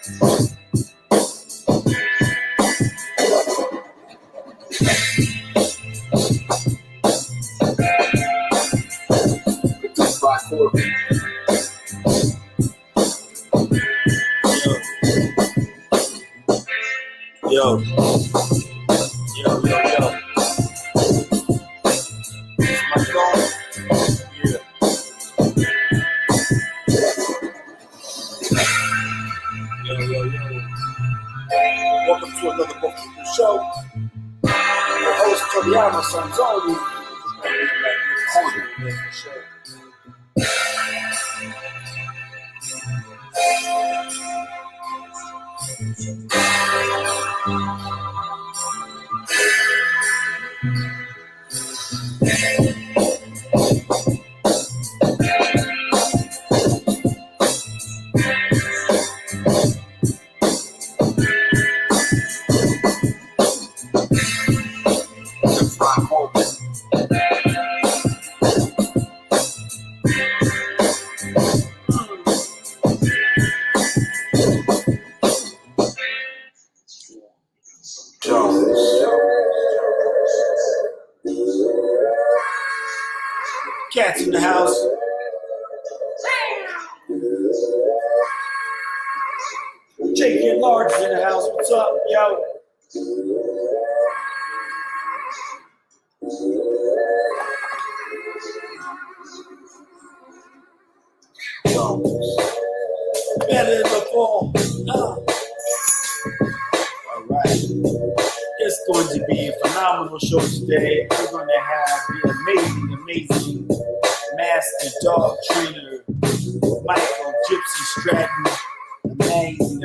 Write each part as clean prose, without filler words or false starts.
Yo. My phone. Yeah. Yo. Welcome to another Book People Show. Your host, Tobiano Sanzoni. Cats in the house. Jake and Large is in the house. What's up, yo? Better before. All right. It's going to be a phenomenal show today. We're going to have the amazing master dog trainer, Michael Gypsy Stratton. Amazing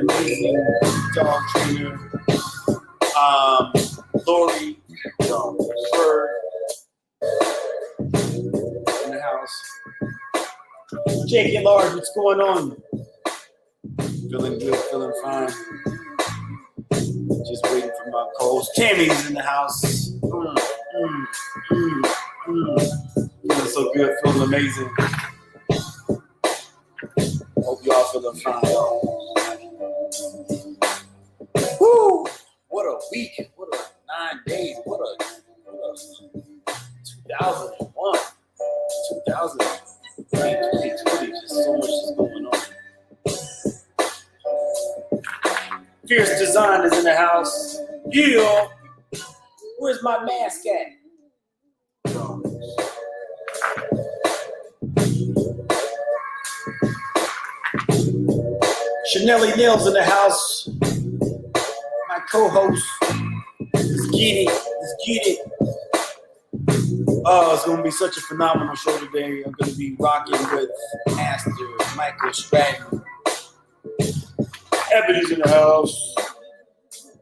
dog trainer. Lori Berg in the house. Jake and Large, what's going on? Feeling good, feeling fine. Just waiting for my co-host. Tammy's in the house. Feeling so good, feeling amazing. Hope y'all feeling fine. Woo! What a week. What a 9 days. What a 2001. 2020. Just so much is going on. Fierce Design is in the house. Yeah. Where's my mask at? Chanelli Nails in the house. My co-host. Let's get it. Oh, it's going to be such a phenomenal show today. I'm going to be rocking with Master Michael Stratton. Ebony's in the house.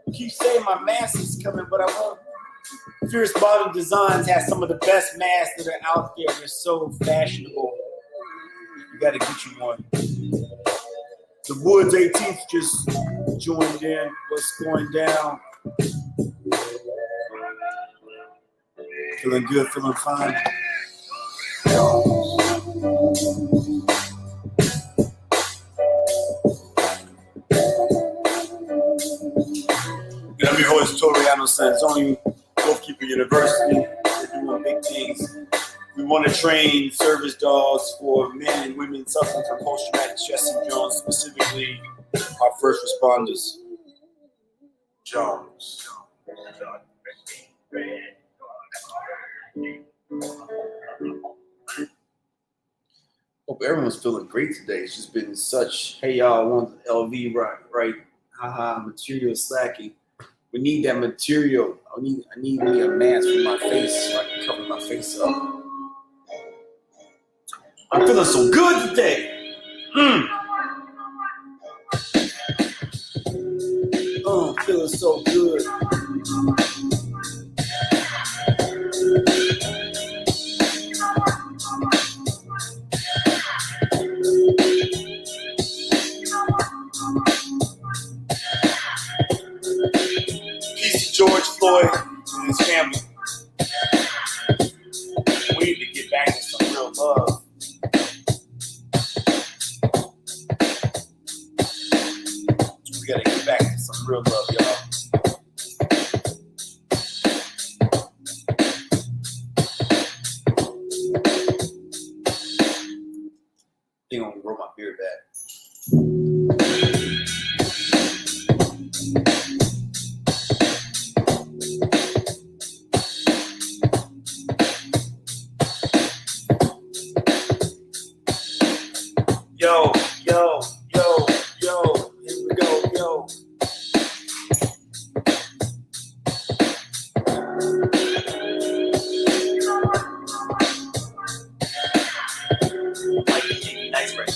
I keep saying my mask is coming, but I won't. Fierce Modern Designs has some of the best masks that are out there. They're so fashionable. You got to get you one. The Woods 18th just joined in. What's going down? Feeling good, feeling fine. I'm your host, Toriano Sanzoni, Goalkeeper University. We're doing big things. We want to train service dogs for men and women suffering from post-traumatic stress syndrome, specifically our first responders. Jones. Hope everyone's feeling great today. It's just been such, hey y'all, I want the LV right? Haha, material is slacking. We need that material. I need me a mask for my face so I can cover my face up. I'm feeling so good today. Oh, I'm feeling so good. Peace to George Floyd and his family. We need to get back to some real love. We gotta get back to some real love, y'all. I think I'm gonna roll my beard back. Yo, yo, yo, yo, here we go, yo. Nice right now.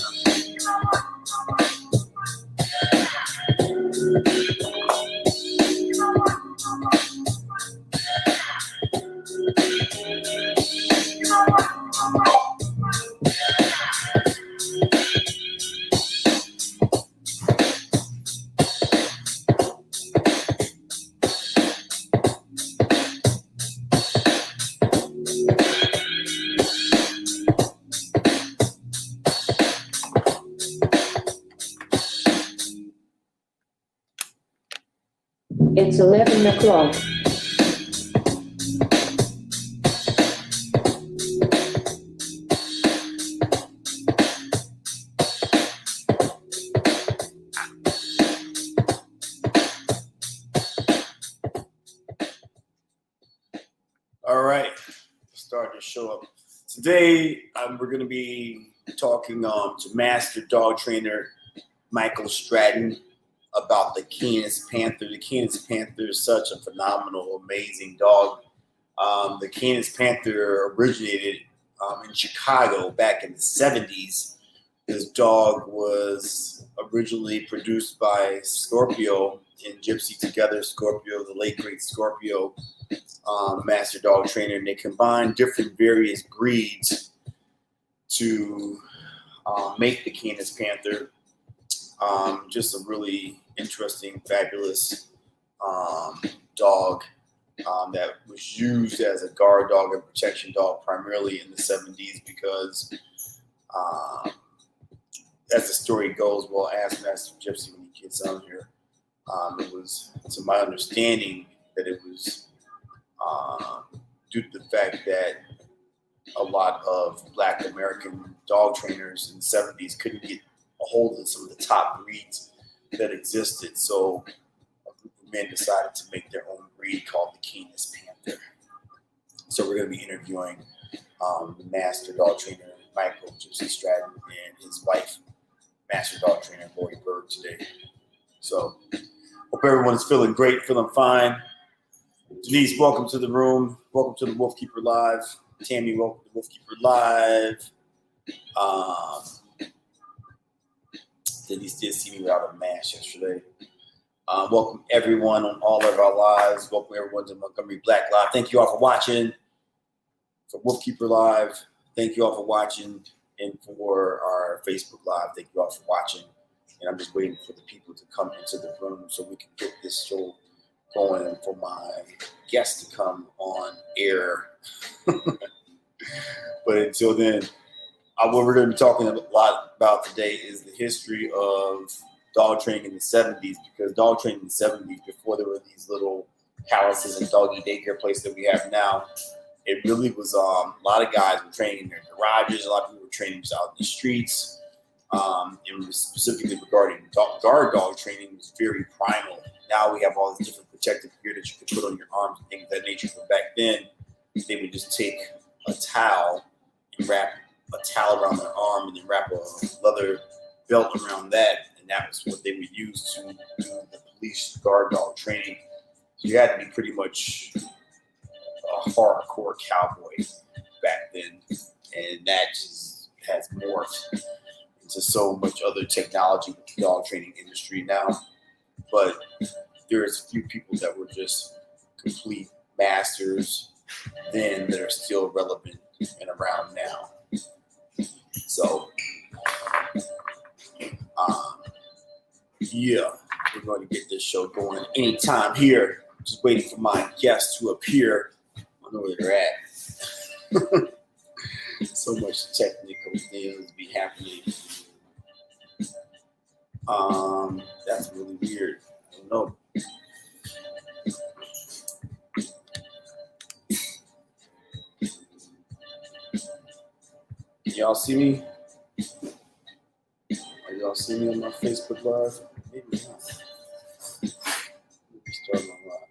It's 11 o'clock. All right, start to show up. Today, we're going to be talking to master dog trainer Michael Stratton about the Canis Panther. The Canis Panther is such a phenomenal, amazing dog. The Canis Panther originated in Chicago back in the 70s. This dog was originally produced by Scorpio and Gypsy together. Scorpio, the late great Scorpio, master dog trainer, and they combined different various breeds to make the Canis Panther. Just a really interesting, fabulous dog that was used as a guard dog and protection dog primarily in the 70s because, as the story goes, we'll ask Master Gypsy when he gets on here. It was, to my understanding, that it was due to the fact that a lot of Black American dog trainers in the 70s couldn't get a hold of some of the top breeds that existed. So a group of men decided to make their own breed called the Canis Panther. So we're going to be interviewing master dog trainer Michael Gypsy Stratton and his wife, master dog trainer Lori Berg, today. So hope everyone is feeling great, feeling fine. Denise, welcome to the room. Welcome to the Wolf Keeper Live. Tammy, welcome to Wolf Keeper Live. Denise did see me without a mask yesterday. Welcome everyone on all of our lives. Welcome everyone to Montgomery Black Live. Thank you all for watching. For Wolf Keeper Live, thank you all for watching. And for our Facebook Live, thank you all for watching. And I'm just waiting for the people to come into the room so we can get this show going and for my guests to come on air. But until then, what we're going to be talking a lot about today is the history of dog training in the 70s, because dog training in the 70s, before there were these little palaces and doggy daycare places that we have now, it really was a lot of guys were training in their garages. A lot of people were training out in the streets. And specifically regarding guard dog training was very primal. Now we have all this different protective gear that you can put on your arms and things of that nature. But back then, they would just take a towel and wrap a towel around their arm and then wrap a leather belt around that. And that was what they would use to do the police guard dog training. So you had to be pretty much a hardcore cowboy back then. And that just has morphed into so much other technology with the dog training industry now. But there's a few people that were just complete masters then that are still relevant and around now. So, yeah, we're going to get this show going anytime here. Just waiting for my guests to appear. I don't know where they're at. So much technical things be happening. That's really weird. I don't know. Can y'all see me? Y'all see me on my Facebook Live? Maybe not. Maybe start my live.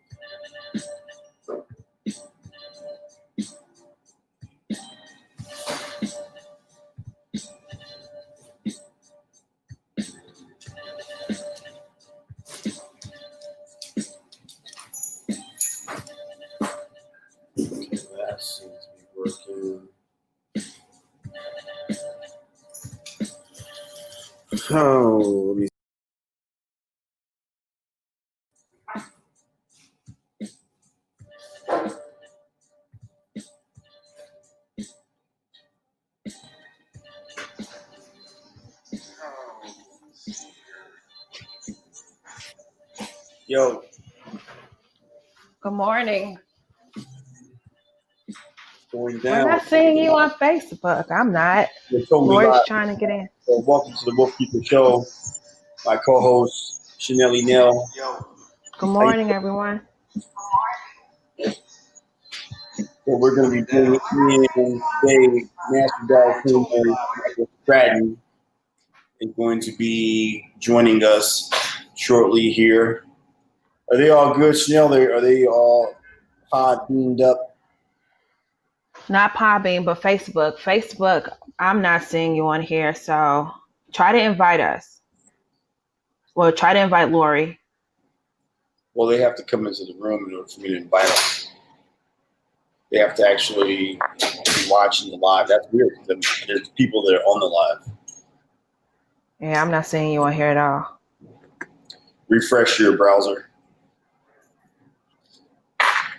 That seems to be working. Oh, let me. Yo, Good morning. going We're down. not seeing you on Facebook. I'm not. You're totally Lori's live. trying to get in. So welcome to the Wolf Keeper Show. My co-host Chanelly Nell. Good morning, everyone. What we're going to be doing in today, Master Dog Trainer Michael Stratton is going to be joining us shortly here. Are they all good, Chanel? Are they all pod beamed up? Not Podbean, but Facebook. Facebook, I'm not seeing you on here, so try to invite us. Well, try to invite Lori. Well, they have to come into the room in order for me to invite them. They have to actually be watching the live. That's weird. There's people that are on the live. Yeah, I'm not seeing you on here at all. Refresh your browser.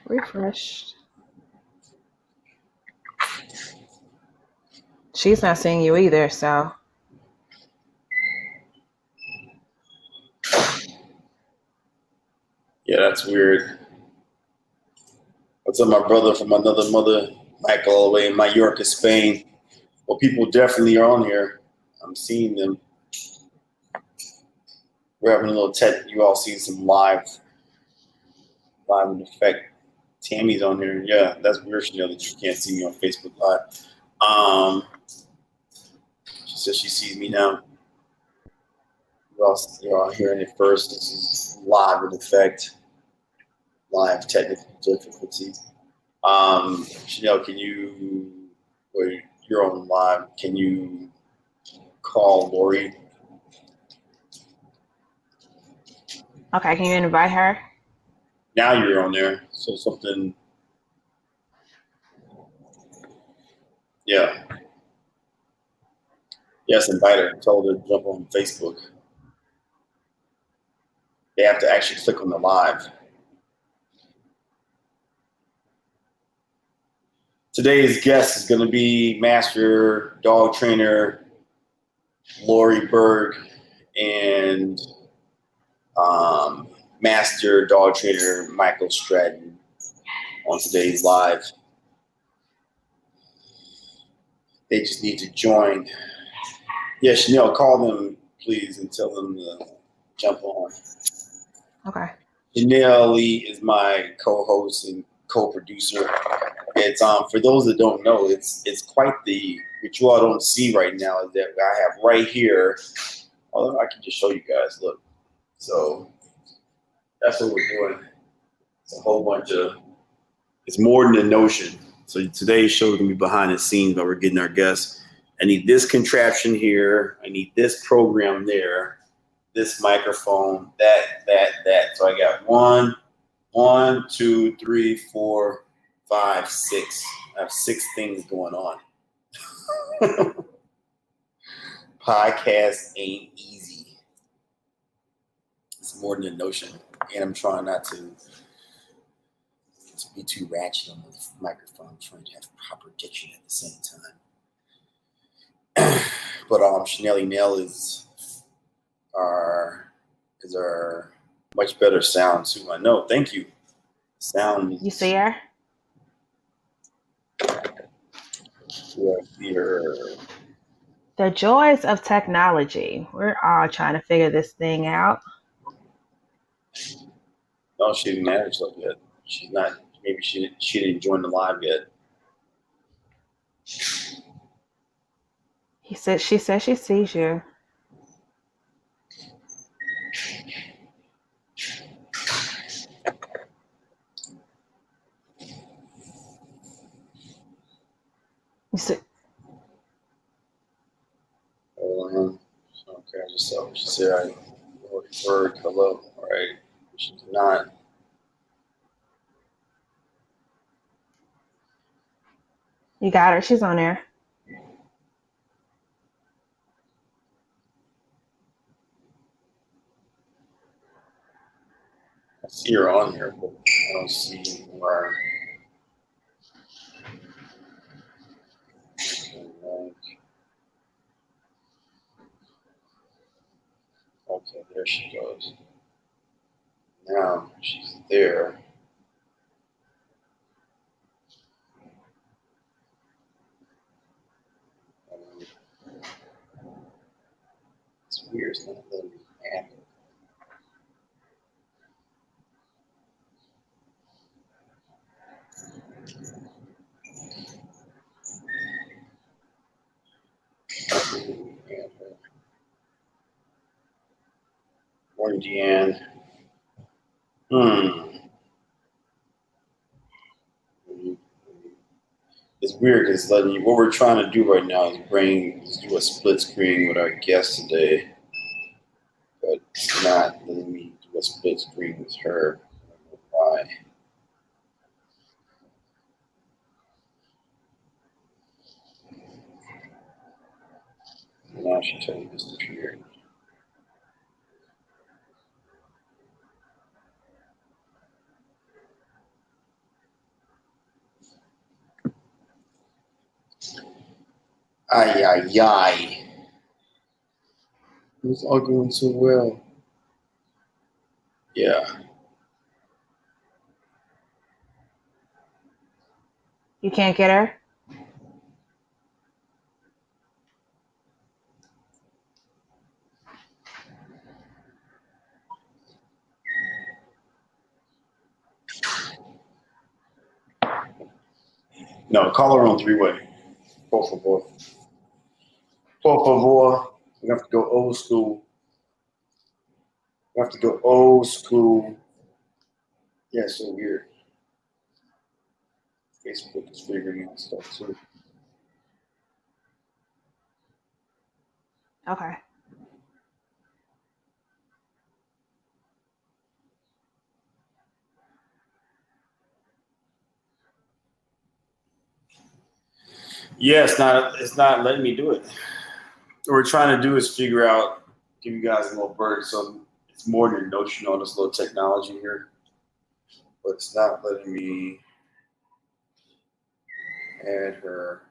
Refresh. She's not seeing you either, so. Yeah, that's weird. What's up, my brother from another mother, Michael, all the way in Mallorca, Spain? Well, people definitely are on here. I'm seeing them. We're having a little you all seen some live in effect. Tammy's on here. Yeah, that's weird, Chanel, that you can't see me on Facebook Live. She says she sees me now. You're all hearing it first. This is live in effect. Live technical difficulties. Chanel, you're on live. Can you call Lori? Okay, can you invite her? Now you're on there. So something. Yeah. Yes, invite her. Tell her to jump on Facebook. They have to actually click on the live. Today's guest is going to be Master Dog Trainer Lori Berg and Master Dog Trainer Michael Stratton on today's live. They just need to join. Yeah, Chanel, call them, please, and tell them to jump on. Okay. Chanel Lee is my co-host and co-producer. It's for those that don't know, it's quite what you all don't see right now is that I have right here. Although I can just show you guys. Look, so that's what we're doing. It's a whole bunch of. It's more than a notion. So today's show is gonna be behind the scenes, but we're getting our guests. I need this contraption here. I need this program there. This microphone, that. So I got 1, 2, 3, 4, 5, 6. I have 6 things going on. Podcast ain't easy. It's more than a notion. And I'm trying not to be too ratchet on the microphone. I'm trying to have proper diction at the same time. But Chanelly Nell is our much better sound too. I know. Thank you. Sound. You see her? Yeah, see her. The joys of technology. We're all trying to figure this thing out. No, she didn't add herself yet. She's not. Maybe she didn't join the live yet. She says she sees you. You said, Okay, I just saw what she said. I Berg, hello. All right. She did not. you got her. She's on there. I see her on here, but I don't see where. Okay, there she goes. Now she's there. It's weird. It's not letting me add her. Morning, Deanne. It's weird because it's letting you. What we're trying to do right now is do a split screen with our guest today, but it's not letting me do a split screen with her. I don't know why. Now she totally disappeared. Ay, ay, ay. It was all going so well. Yeah. You can't get her? No, call her on three-way. Por favor. Por favor. We have to go old school. We have to go old school. Yeah, it's so weird. Facebook is figuring out stuff too. Okay. Yeah, it's not letting me do it. What we're trying to do is figure out, give you guys a little bird. So it's more than notion on this little technology here, but it's not letting me add her.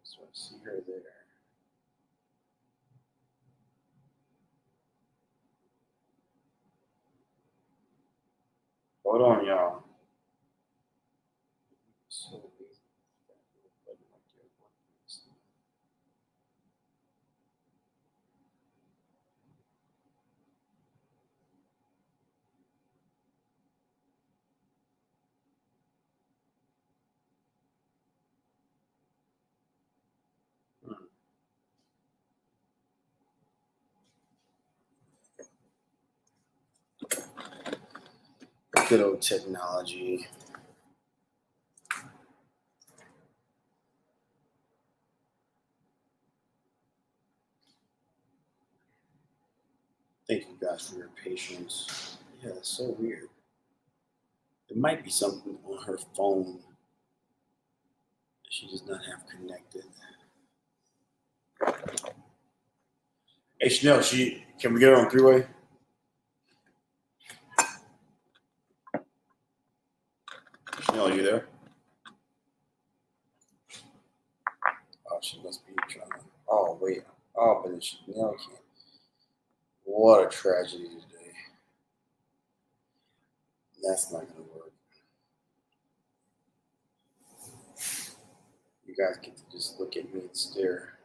So I see her there. Hold on, y'all. So good old technology. Thank you guys for your patience. Yeah, it's so weird. It might be something on her phone that she does not have connected. Hey Chanel, can we get her on three-way? Chanel, are you there? she must be trying. Oh, wait. Oh, but Chanel can't. What a tragedy today. That's not going to work. You guys get to just look at me and stare.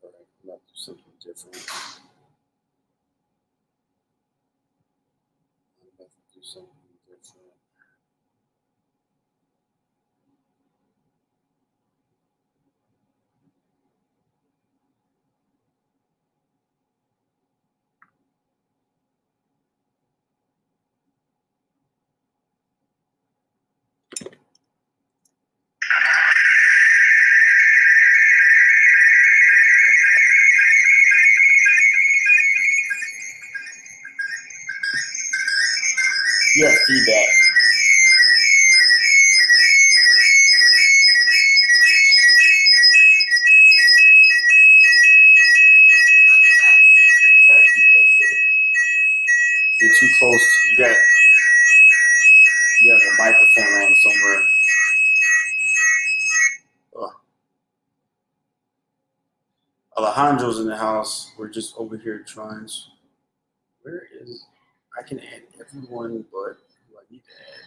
All right, I'm going to do something different. I'm going to do something different. You have feedback. You're too close. You have a microphone on somewhere. Oh. Alejandro's in the house. We're just over here trying. Where is? I can add everyone, but who I need to add?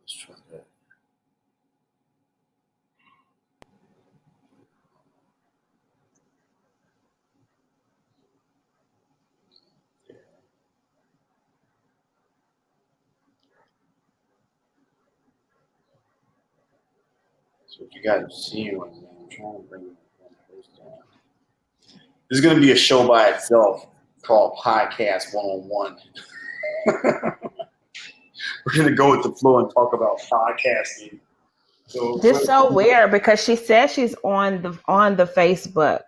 Let's try that. So if you guys are seeing one, I'm trying to bring one person down. This is going to be a show by itself called Podcast 101. We're going to go with the flow and talk about podcasting. So Just so weird because she says she's on the Facebook,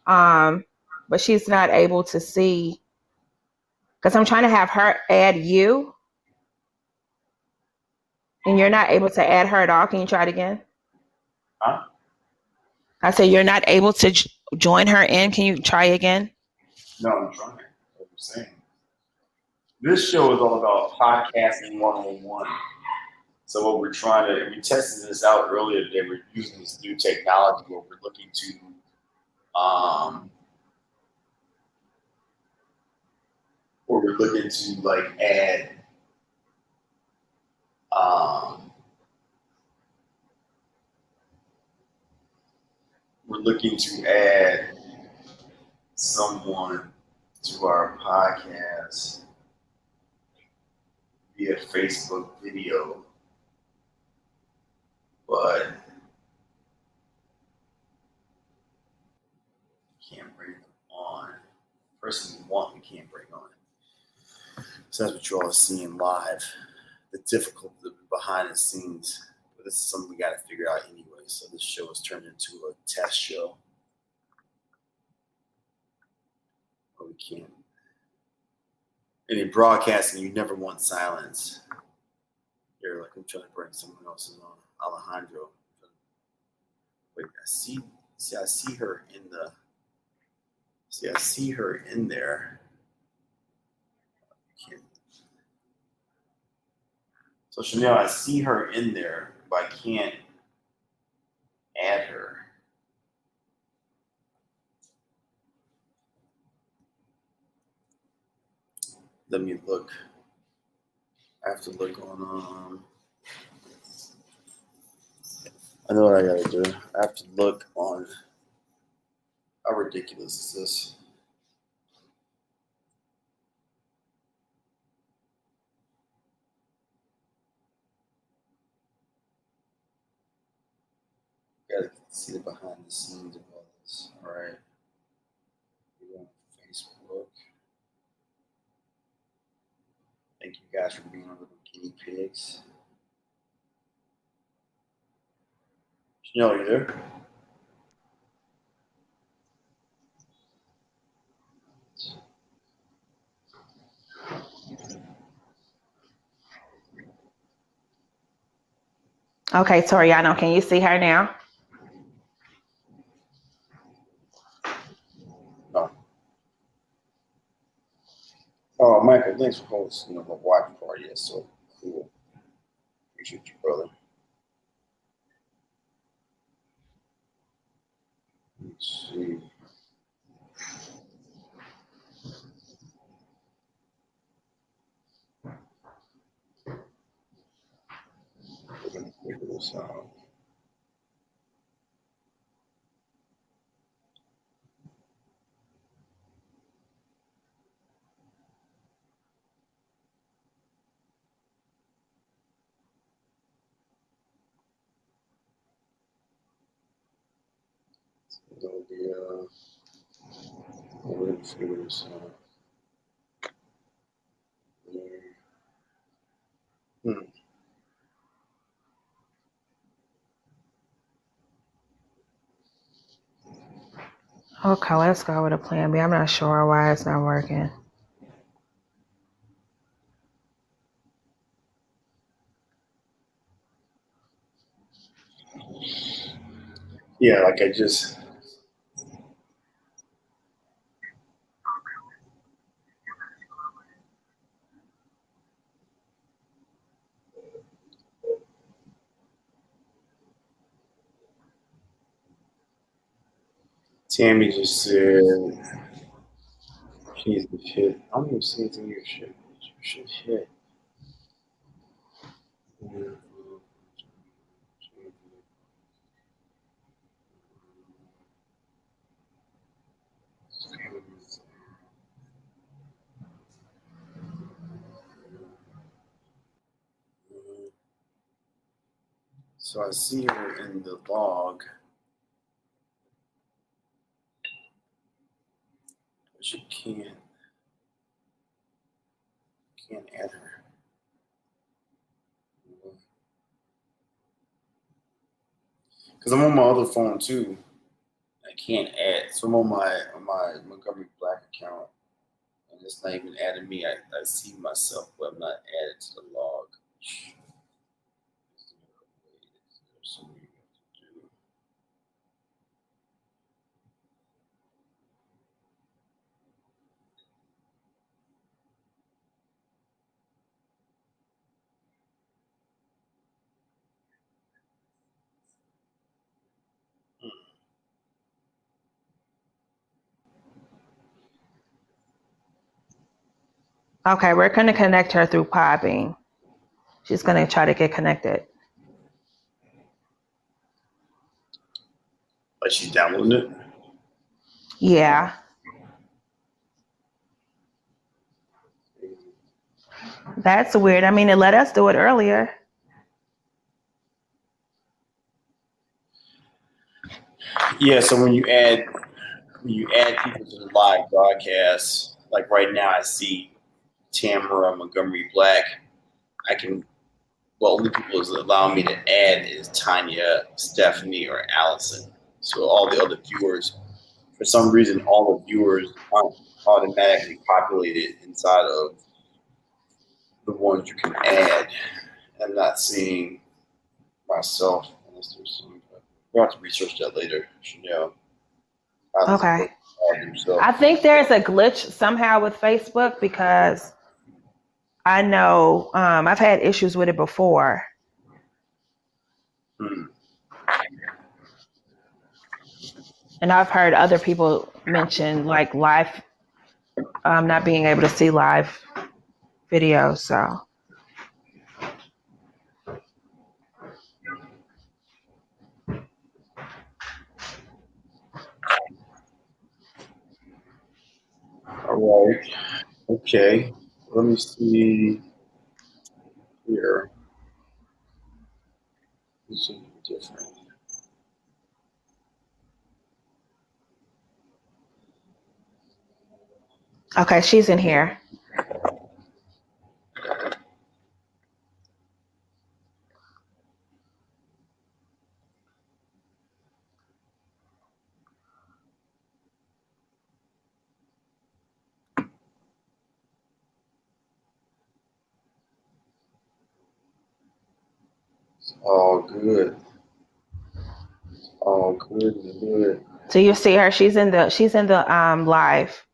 but she's not able to see because I'm trying to have her add you, and you're not able to add her at all. Can you try it again? Huh? I said you're not able to join her in. Can you try again? No, I'm trying. What I'm saying. This show is all about podcasting 101. So what we tested this out earlier today. We're using this new technology where we're looking to like add we're looking to add someone to our podcast via Facebook video, but can't bring them on. Person we want, we can't bring on. So that's what you're all seeing live. The difficulty behind the scenes. But this is something we got to figure out anyway. So this show is turned into a test show. But we can't. And in broadcasting, you never want silence. You're like, I'm trying to bring someone else on. Alejandro. Wait, I see her in the. See, I see her in there. So Chanel, I see her in there, but I can't add her. Let me look. I have to look on. I know what I gotta do. I have to look on. How ridiculous is this? Gotta see the behind the scenes of all this. All right. We're on Facebook. Thank you guys for being on the guinea pigs. Chanel, are you there? Okay, Toriano, can you see her now? No. Oh, Michael, thanks for hosting the watch party. That's so cool. Appreciate you, brother. Let's see. We're gonna figure this out. It'll be we're gonna figure this out. Hmm. Okay, let's go with a plan B. I'm not sure why it's not working. Yeah, like I just. Tammy just said she's the shit. I don't even see anything in your shit. Your shit hit. So I see her in the log, but she can't add her. Because I'm on my other phone too. I can't add. So I'm on my Montgomery Black account, and it's not even adding me. I see myself, but I'm not added to the log. There's something you have to do. Okay, we're going to connect her through Podbean. She's going to try to get connected. Like she's downloading it. Yeah. That's weird. I mean, it let us do it earlier. Yeah. So when you add people to the live broadcast, like right now, I see Tamara Montgomery Black. I can. Well, only people is allowing me to add is Tanya, Stephanie, or Allison. So all the other viewers, for some reason, all the viewers aren't automatically populated inside of the ones you can add. I'm not seeing myself unless there's some. We'll have to research that later. Chanel. How does it Okay. work? Add yourself. I think there's a glitch somehow with Facebook because I know I've had issues with it before. And I've heard other people mention like live, not being able to see live videos. So All right. Okay. Let me see here. This is different. okay, she's in here. All good. All good and good. Do you see her? She's in the live.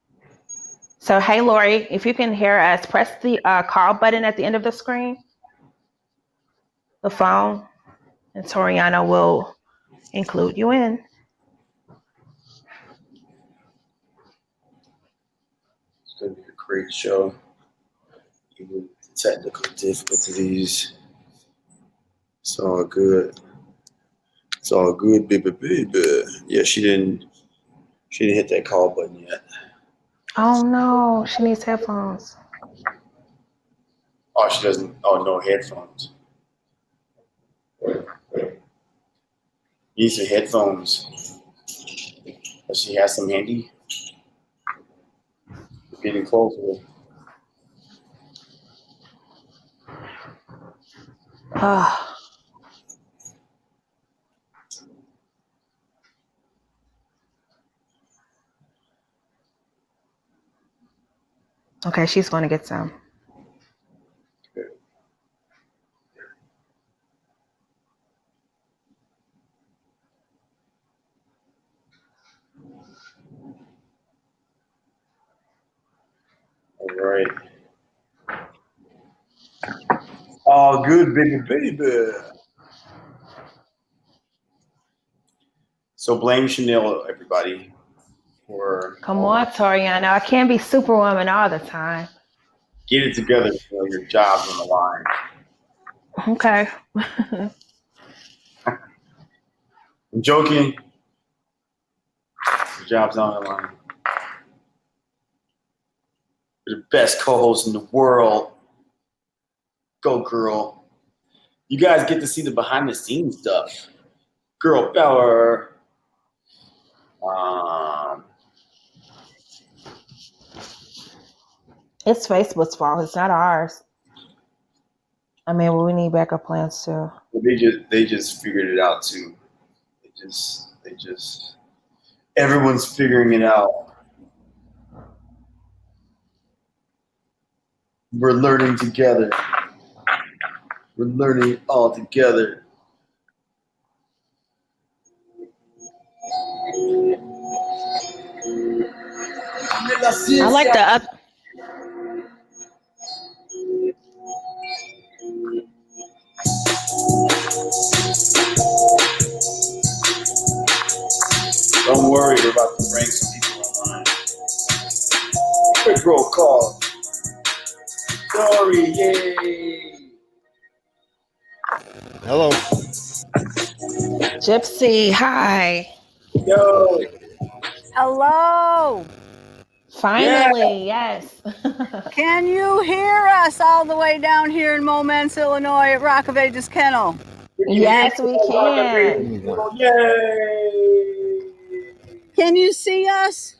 So hey Lori, if you can hear us, press the call button at the end of the screen, the phone, and Toriana will include you in. It's gonna be a great show. Even with the technical difficulties. It's all good. It's all good, baby. Yeah, she didn't hit that call button yet. Oh no, she needs headphones. Oh, she doesn't. Oh, no headphones. Needs her headphones. Does she have some handy? Getting closer. Okay, she's going to get some. All right. All good, baby. So blame Chanel, everybody, for Come on, Toriana. I can't be Superwoman all the time. get it together before your job's on the line. Okay. I'm joking. Your job's on the line. You're the best co-host in the world. Go, girl. You guys get to see the behind-the-scenes stuff. Girl power. It's Facebook's fault. It's not ours. I mean, we need backup plans too. They just figured it out too. They just everyone's figuring it out. We're learning together. We're learning all together. I like the up. Don't worry, we're about to bring some people online. Quick roll call. Sorry, yay. Hello. Gypsy, hi. Yo. Hello. Finally, yes. Can you hear us all the way down here in Momence, Illinois at Rock of Ages Kennel? Yes, we can. Yay. Can you see us?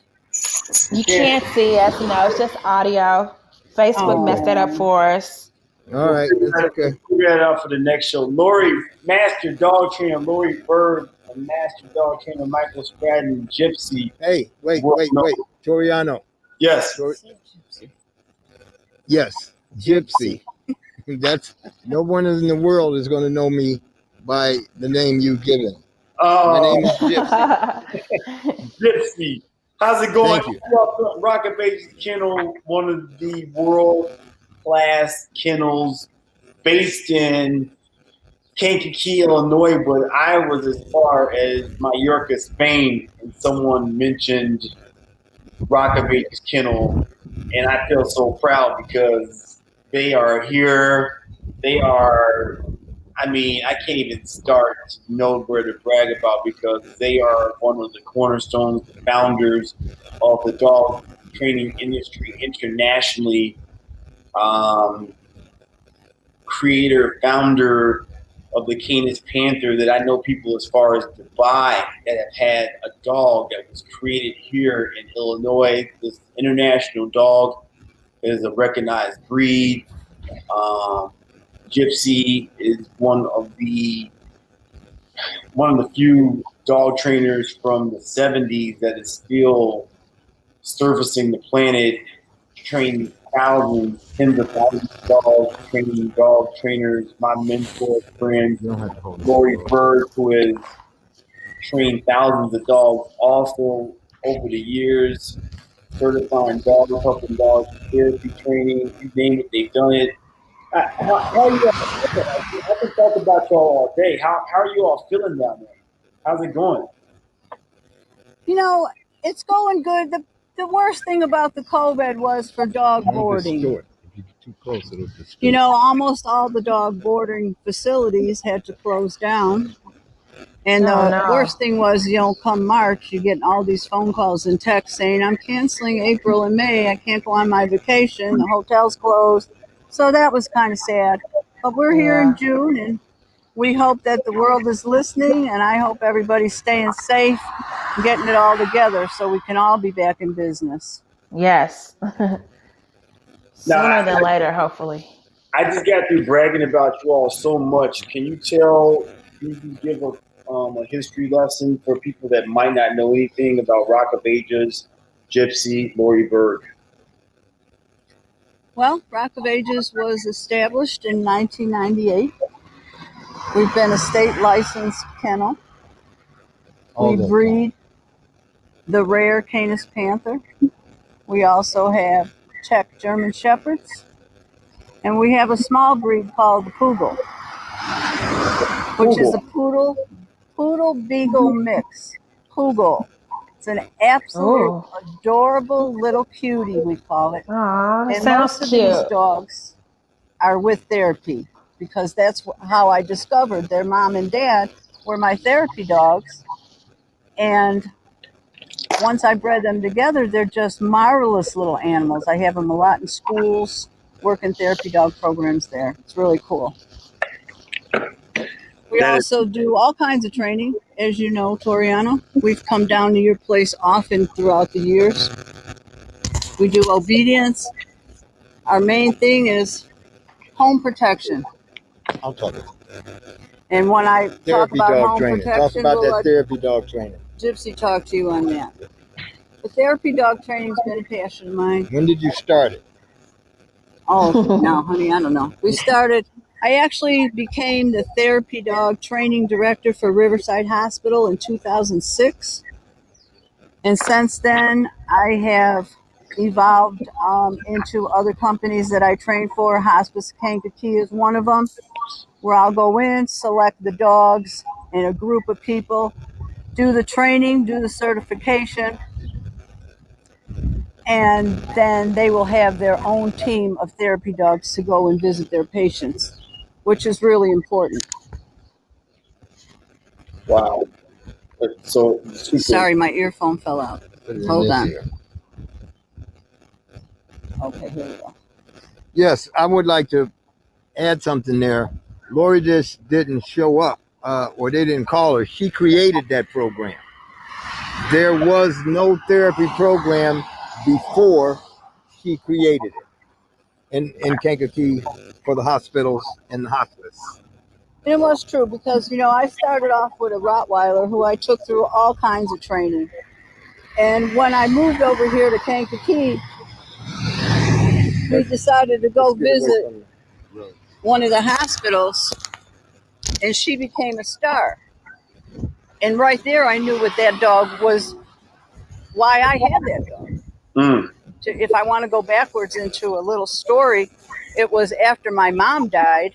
You can't see us, no, it's just audio. Facebook messed that up for us. All right, it's okay. Figure that out for the next show. Lori, Master Dog Trainer Lori Berg, and Master Dog Trainer Michael Stratton, Gypsy. Hey, wait. Toriano. Yes. Yes, Gypsy. That's no one in the world is going to know me by the name you've given. My name is Gypsy. Gypsy. How's it going? Thank you. Rock of Ages Kennel, one of the world-class kennels based in Kankakee, Illinois, but I was as far as Mallorca, Spain, and someone mentioned Rock of Ages Kennel, and I feel so proud because they are here. They are, I mean, I can't even start to know where to brag about because they are one of the cornerstones, the founders of the dog training industry internationally. Creator, founder of the Canis Panther, that I know people as far as Dubai that have had a dog that was created here in Illinois. This international dog is a recognized breed. Gypsy is one of the few dog trainers from the 70s that is still surfacing the planet, training thousands, tens of thousands of dogs, training dog trainers. My mentor friend, You don't have to hold it. Lori Berg, who has trained thousands of dogs also over the years, certifying dogs, helping dogs with therapy training, you name it, they've done it. How are you all feeling? I can talk about y'all all day. How are you all feeling down there? How's it going? You know, it's going good. The worst thing about the COVID was for dog Don't boarding. distort. If you get too close, it'll distort. You know, almost all the dog boarding facilities had to close down. And Oh, the no. worst thing was, you know, come March, you get all these phone calls and texts saying, I'm canceling April and May. I can't go on my vacation. The hotel's closed. So that was kind of sad. But we're here in June, and we hope that the world is listening, and I hope everybody's staying safe and getting it all together so we can all be back in business. Yes. Sooner than later, hopefully. I just got through bragging about you all so much. Can you give a history lesson for people that might not know anything about Rock of Ages, Gypsy, Lori Berg? Well, Rock of Ages was established in 1998. We've been a state licensed kennel. We breed the rare Canis Panther. We also have Czech German Shepherds. And we have a small breed called the Poodle, which is a poodle beagle mix. Poodle. It's an absolute adorable little cutie, we call it. Aw, And sounds most of cute. these dogs are with therapy, because that's how I discovered their mom and dad were my therapy dogs. And once I bred them together, they're just marvelous little animals. I have them a lot in schools, working therapy dog programs there. It's really cool. We also do all kinds of training, as you know, Toriano. We've come down to your place often throughout the years. We do obedience. Our main thing is home protection. I'll talk about it. And when I talk about home protection, talk about that therapy dog training. Gypsy talk to you on that. The therapy dog training's been a passion of mine. When did you start it? Oh, no, honey, I don't know. I actually became the therapy dog training director for Riverside Hospital in 2006. And since then, I have evolved into other companies that I train for. Hospice Kankakee is one of them, where I'll go in, select the dogs and a group of people, do the training, do the certification, and then they will have their own team of therapy dogs to go and visit their patients, which is really important. Wow. So Sorry, my earphone fell out. Hold on. Here. Okay, here we go. Yes, I would like to add something there. Lori just didn't show up, or they didn't call her. She created that program. There was no therapy program before she created it in Kankakee for the hospitals and the hospice. It was true, because, you know, I started off with a Rottweiler who I took through all kinds of training. And when I moved over here to Kankakee, we decided to go visit one of the hospitals, and she became a star. And right there, I knew what that dog was, why I had that dog. If I want to go backwards into a little story, it was after my mom died,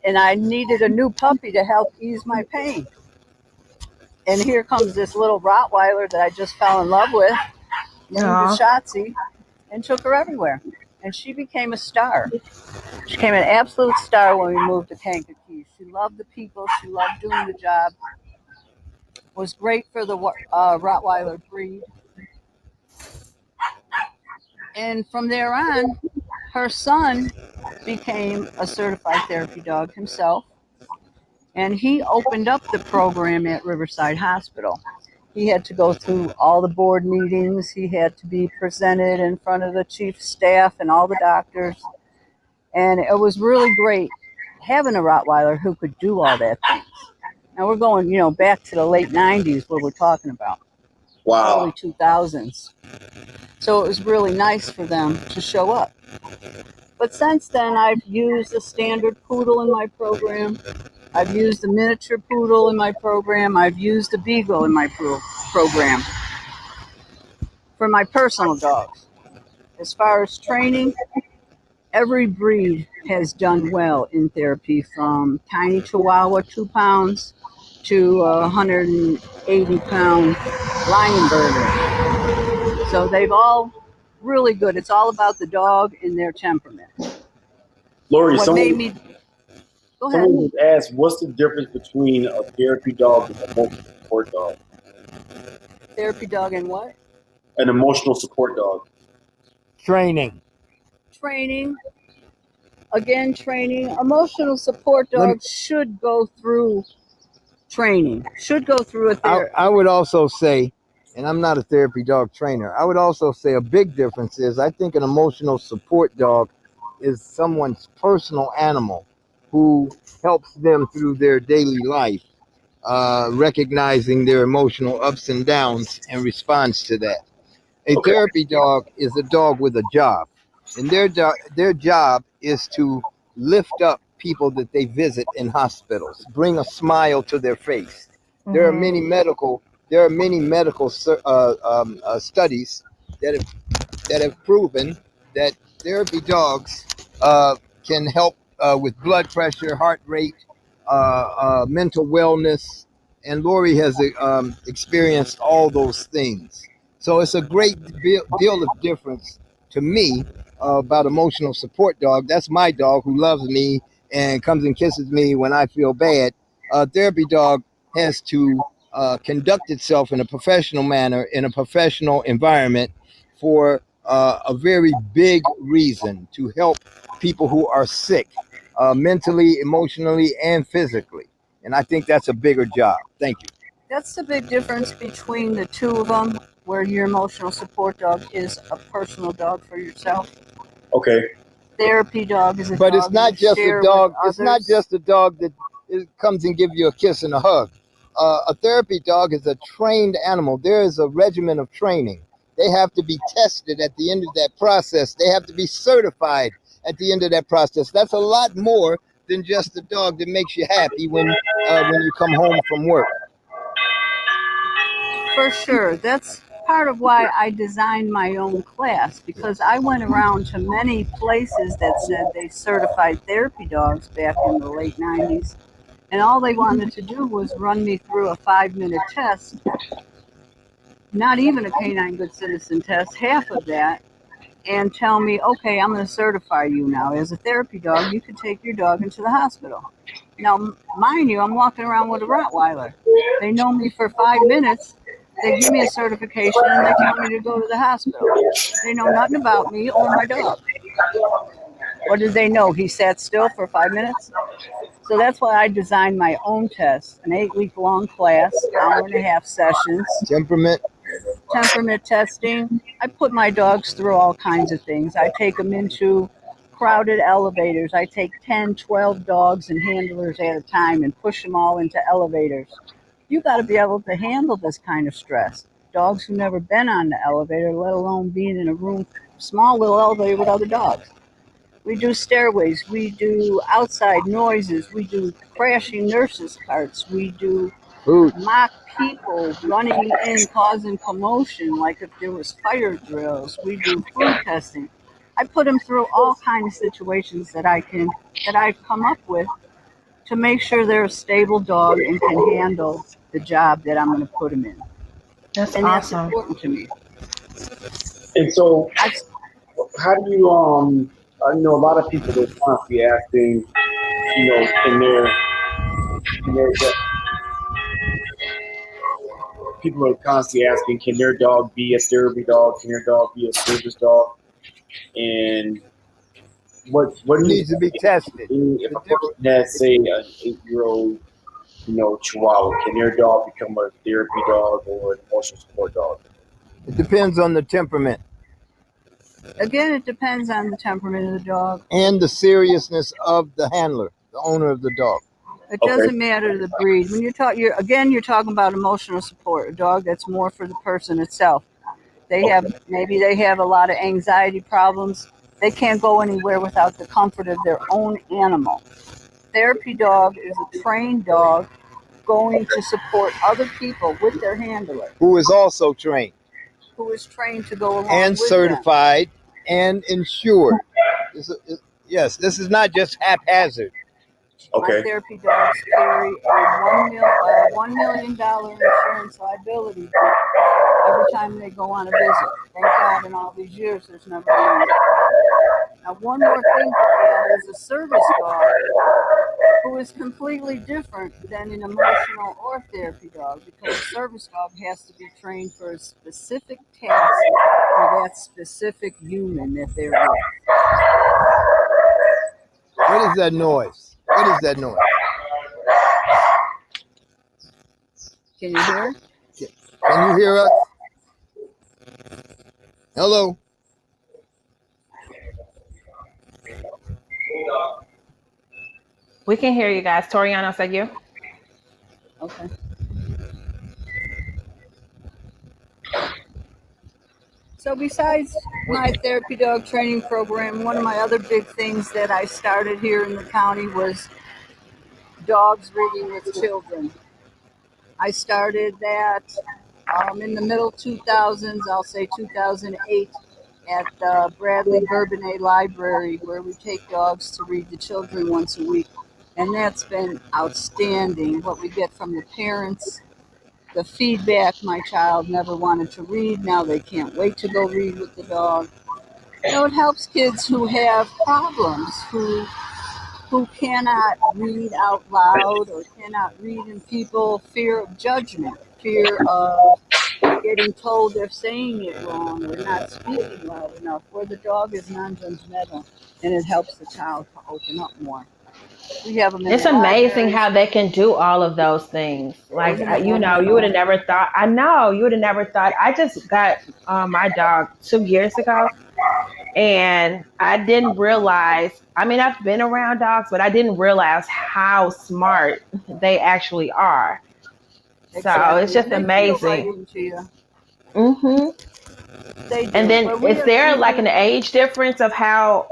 and I needed a new puppy to help ease my pain. And here comes this little Rottweiler that I just fell in love with, named Shotzi, and took her everywhere. And she became a star. She became an absolute star when we moved to Kankakee. She loved the people. She loved doing the job. Was great for the Rottweiler breed. And from there on, her son became a certified therapy dog himself. And he opened up the program at Riverside Hospital. He had to go through all the board meetings. He had to be presented in front of the chief staff and all the doctors. And it was really great having a Rottweiler who could do all that things. Now we're going, you know, back to the late 90s where we're talking about. Wow. Early 2000s. So it was really nice for them to show up. But since then, I've used a standard poodle in my program. I've used a miniature poodle in my program. I've used a beagle in my program for my personal dogs. As far as training, every breed has done well in therapy, from tiny Chihuahua, 2 pounds, to a 180-pound Lion. So they've all really good. It's all about the dog and their temperament. Lori, What made me go ahead. someone was asked, what's the difference between a therapy dog and an emotional support dog? Therapy dog and what? An emotional support dog. Training. Training. Again, training. Emotional support dogs should go through training. Should go through a therapy. I would also say, and I'm not a therapy dog trainer, I would also say a big difference is I think an emotional support dog is someone's personal animal who helps them through their daily life, recognizing their emotional ups and downs and responds to that. A Okay. therapy dog is a dog with a job, and their job is to lift up people that they visit in hospitals, bring a smile to their face. There are many medical studies that have proven that therapy dogs can help with blood pressure, heart rate, mental wellness, and Lori has experienced all those things. So it's a great deal of difference to me about emotional support dog. That's my dog who loves me and comes and kisses me when I feel bad. Therapy dog has to conduct itself in a professional manner, in a professional environment, for a very big reason: to help people who are sick, mentally, emotionally, and physically. And I think that's a bigger job. Thank you. That's the big difference between the two of them, where your emotional support dog is a personal dog for yourself. Okay. Therapy dog is a But dog it's not you just a share dog. with It's not others. just a dog that comes and gives you a kiss and a hug. A therapy dog is a trained animal. There is a regimen of training. They have to be tested at the end of that process. They have to be certified at the end of that process. That's a lot more than just a dog that makes you happy when you come home from work. For sure. That's part of why I designed my own class, because I went around to many places that said they certified therapy dogs back in the late 90s, and all they wanted to do was run me through a 5-minute test, not even a canine good citizen test, half of that, and tell me, okay, I'm going to certify you now. As a therapy dog, you can take your dog into the hospital. Now, mind you, I'm walking around with a Rottweiler. They know me for 5 minutes. They give me a certification and they tell me to go to the hospital. They know nothing about me or my dog. What did they know? He sat still for 5 minutes? So that's why I designed my own test, an 8-week-long class, hour-and-a-half sessions, Temperament. temperament testing. I put my dogs through all kinds of things. I take them into crowded elevators. I take 10, 12 dogs and handlers at a time and push them all into elevators. You got to be able to handle this kind of stress. Dogs who've never been on the elevator, let alone being in a room, small little elevator with other dogs. We do stairways. We do outside noises. We do crashing nurses' carts. We do Food. mock people running in, causing commotion, like if there was fire drills. We do food testing. I put them through all kinds of situations that I've come up with to make sure they're a stable dog and can handle the job that I'm going to put them in. That's And that's awesome. important to me. And so, I've, how do you, I know a lot of people are constantly asking, in their, people are constantly asking, can their dog be a therapy dog? Can their dog be a service dog? And what It do you needs to be tested. if a person has, say, an 8-year-old, Chihuahua, can their dog become a therapy dog or an emotional support dog? It depends on the temperament again, it depends on the temperament of the dog. and the seriousness of the handler, the owner of the dog. It Okay. doesn't matter the breed. When you're talking about emotional support, a dog that's more for the person itself. Maybe they have a lot of anxiety problems. They can't go anywhere without the comfort of their own animal. Therapy dog is a trained dog going to support other people with their handler, who is also trained who is trained to go along and with them. certified and insured. Yes, this is not just haphazard. My therapy dogs carry a $1 million insurance liability every time they go on a visit. Thank God in all these years there's never been. Now, one more thing to add is a service dog who is completely different than an emotional or therapy dog, because a service dog has to be trained for a specific task for that specific human that they're with. What is that noise? What is that noise? Can you hear? Can you hear us? Hello? We can hear you guys. Toriano said you. Okay. So besides my therapy dog training program, one of my other big things that I started here in the county was dogs reading with children. I started that in the middle 2000s, I'll say 2008, at the Bradley Bourbonnais Library, where we take dogs to read to children once a week. And that's been outstanding, what we get from the parents, the feedback. My child never wanted to read, now they can't wait to go read with the dog. You know, it helps kids who have problems, who cannot read out loud or cannot read in people, fear of judgment, fear of getting told they're saying it wrong or not speaking loud enough, where the dog is non-judgmental and it helps the child to open up more. We have them in It's the amazing libraries. how they can do all of those things. Like, Isn't it you know, you would have wonderful? never thought. I know you would have never thought. I just got my dog 2 years ago, and I didn't realize. I mean, I've been around dogs, but I didn't realize how smart they actually are. So it's Exactly. just And they feel right amazing. into you. Hmm. They And do. then But is there we like an do. age difference of how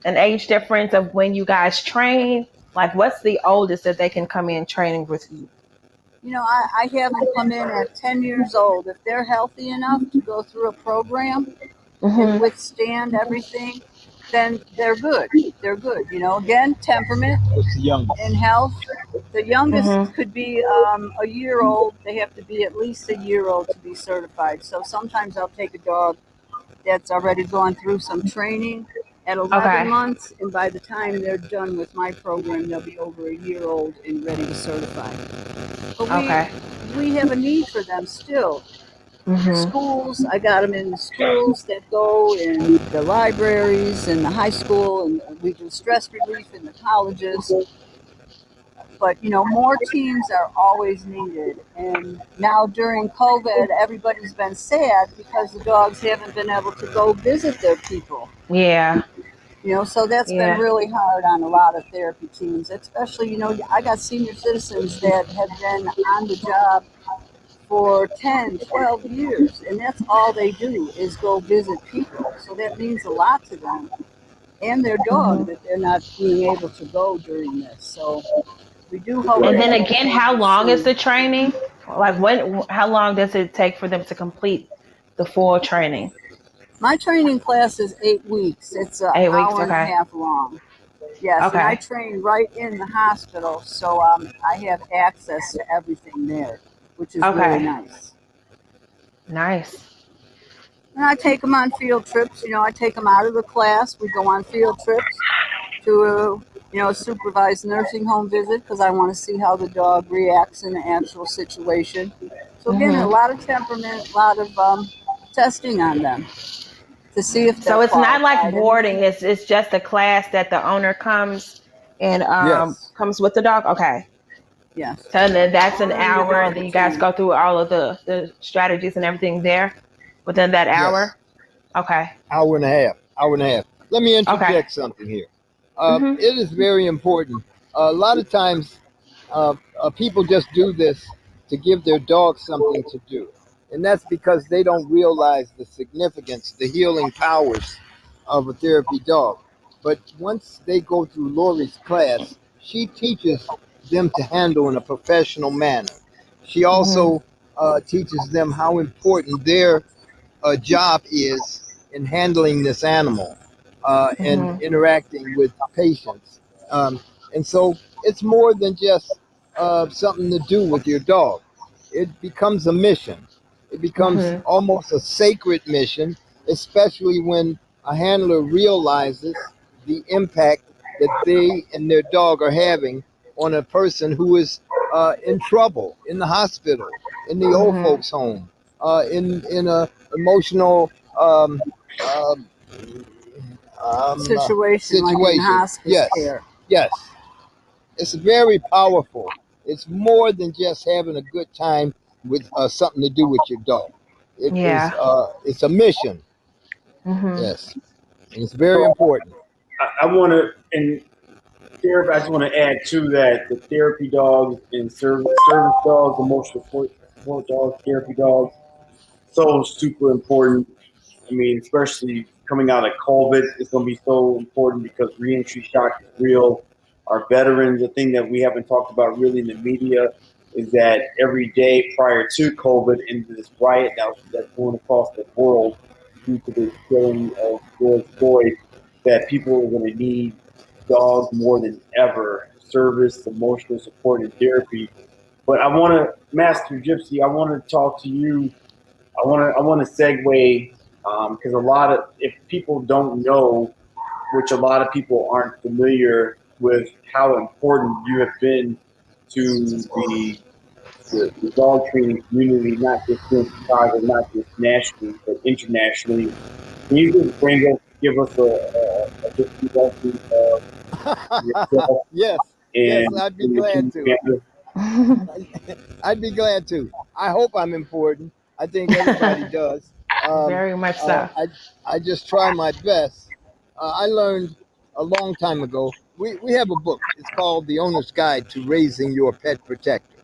an age difference of when you guys train? Like, what's the oldest that they can come in training with you? You know, I have them come in at 10 years old. If they're healthy enough to go through a program and Hmm. withstand everything, then they're good. They're good. You know, again, temperament What's the youngest? and health. The youngest Hmm. could be a year old. They have to be at least a year old to be certified. So sometimes I'll take a dog that's already gone through some training at 11 Okay. months, and by the time they're done with my program, they'll be over a year old and ready to certify. But Okay. we have a need for them still. Hmm. Schools, I got them in the schools that go in the libraries and the high school, and we do stress relief in the colleges. But you know, more teams are always needed. And now during COVID, everybody's been sad because the dogs haven't been able to go visit their people. Yeah. You know, so that's been Yeah. really hard on a lot of therapy teams, especially, you know, I got senior citizens that have been on the job for 10, 12 years, and that's all they do is go visit people. So that means a lot to them and their Hmm. dog that they're not being able to go during this. So we do hope And that then that again, how changes long is soon. the training? Like, when? How long does it take for them to complete the full training? My training class is 8 weeks. It's an 8 weeks. hour and a Okay. half long. Yes, and I Okay. train right in the hospital, so I have access to everything there, which is really Okay. nice. Nice. And I take them on field trips. You know, I take them out of the class. We go on field trips to a supervised nursing home visit because I want to see how the dog reacts in the actual situation. So again, a Hmm. lot of temperament, a lot of testing on them to see if they're So it's not like qualified. And boarding. It's just a class that the owner comes and Yes. comes with the dog. Okay. yes, So then the that's an owner and the hour, and dog then you guys attend. go through all of the strategies and everything there within that Yes. hour. Okay. Hour and a half. Hour and a half. Let me Okay. interject something here. Mhm. It is very important. A lot of times, people just do this to give their dog something to do. And that's because they don't realize the significance, the healing powers of a therapy dog. But once they go through Lori's class, she teaches them to handle in a professional manner. She Mhm. also teaches them how important their job is in handling this animal and Mhm. interacting with patients. And so it's more than just something to do with your dog. It becomes a mission. It becomes Mhm. almost a sacred mission, especially when a handler realizes the impact that they and their dog are having on a person who is in trouble, in the hospital, in the old Mhm. folks' home, in a emotional um, um, Situation like in situation. hospice Yes, care. yes. It's very powerful. It's more than just having a good time with something to do with your dog. It is. Yeah. It's a mission. Mhm. Yes, and it's very So important. I want to, and therapy, I just want to add to that the therapy dogs and service dogs, emotional support dogs, therapy dogs, so super important. I mean, especially coming out of COVID, it's going to be so important because reentry shock is real. Our veterans, the thing that we haven't talked about really in the media is that every day prior to COVID and this riot that's going across the world due to the killing of George Floyd, that people are going to need dogs more than ever, service, emotional support, and therapy. But I want to, Master Gypsy, I want to talk to you. I want to segue because a lot of if people don't know, which a lot of people aren't familiar with, how important you have been to the dog training community, not just in Chicago, not just nationally, but internationally. Can you just give us a history lesson of yourself Yes, yes. and I'd be your glad team, to. Panther? I'd be glad to. I hope I'm important. I think everybody does. Um, Very much uh, so. I I just try my best. I learned a long time ago. We have a book. It's called The Owner's Guide to Raising Your Pet Protector.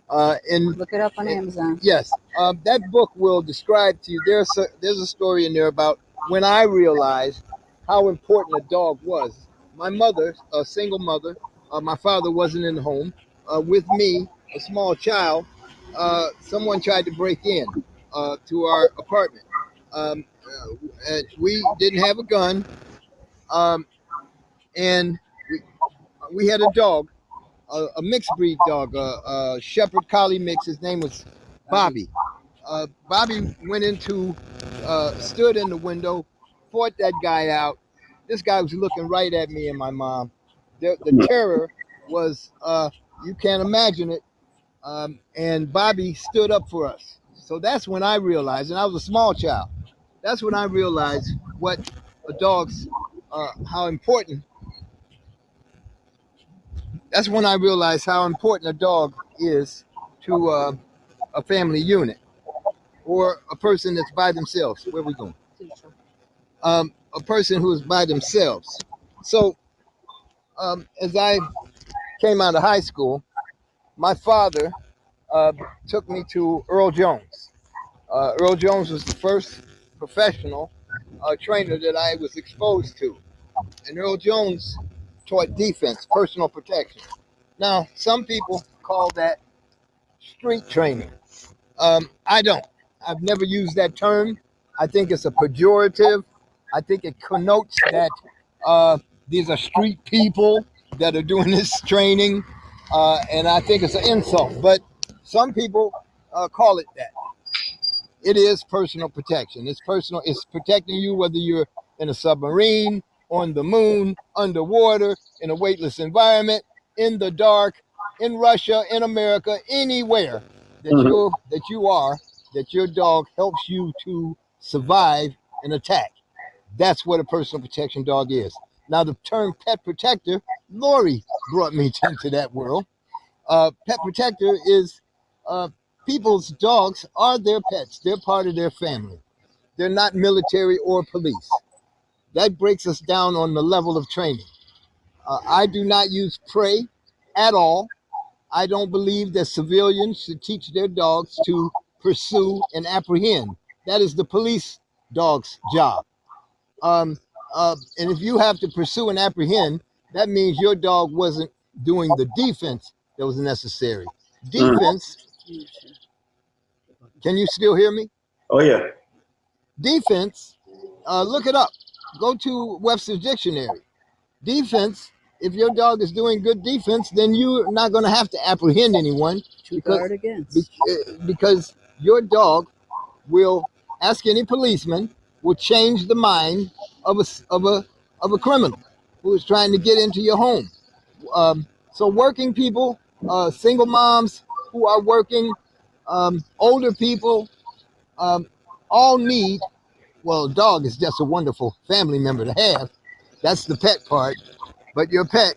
And Look it up on it, Amazon. yes, that book will describe to you. There's a story in there about when I realized how important a dog was. My mother, a single mother, my father wasn't in the home with me, a small child. Someone tried to break in to our apartment. We didn't have a gun, um, and we had a dog, a mixed breed dog, a Shepherd Collie mix. His name was Bobby. Bobby went into, stood in the window, fought that guy out. This guy was looking right at me and my mom. The terror was, you can't imagine it. And Bobby stood up for us. So that's when I realized, and I was a small child, that's when I realized what a dog's, how important, that's when I realized how important a dog is to a family unit or a person that's by themselves. Where are we going? A person who is by themselves. So, as I came out of high school, my father uh, took me to Earl Jones. Earl Jones was the first professional trainer that I was exposed to. And Earl Jones taught defense, personal protection. Now, some people call that street training. I don't. I've never used that term. I think it's a pejorative. I think it connotes that these are street people that are doing this training, and I think it's an insult. But some people call it that. It is personal protection. It's personal. It's protecting you whether you're in a submarine, on the moon, underwater, in a weightless environment, in the dark, in Russia, in America, anywhere that you are, that your dog helps you to survive an attack. That's what a personal protection dog is. Now, the term pet protector, Lori brought me into that world. Pet protector is uh, people's dogs are their pets. They're part of their family. They're not military or police. That breaks us down on the level of training. I do not use prey at all. I don't believe that civilians should teach their dogs to pursue, and apprehend. That is the police dog's job. Um, and if you have to pursue and apprehend, that means your dog wasn't doing the defense that was necessary. Mm. Defense, can you still hear me? Oh yeah. Defense, look it up. Go to Webster's Dictionary. Defense, if your dog is doing good defense, then you're not going to have to apprehend anyone To guard against. because your dog will ask any policeman, will change the mind of a criminal who is trying to get into your home. So working people, single moms who are working, older people, um, all need. Well, a dog is just a wonderful family member to have. That's the pet part. But your pet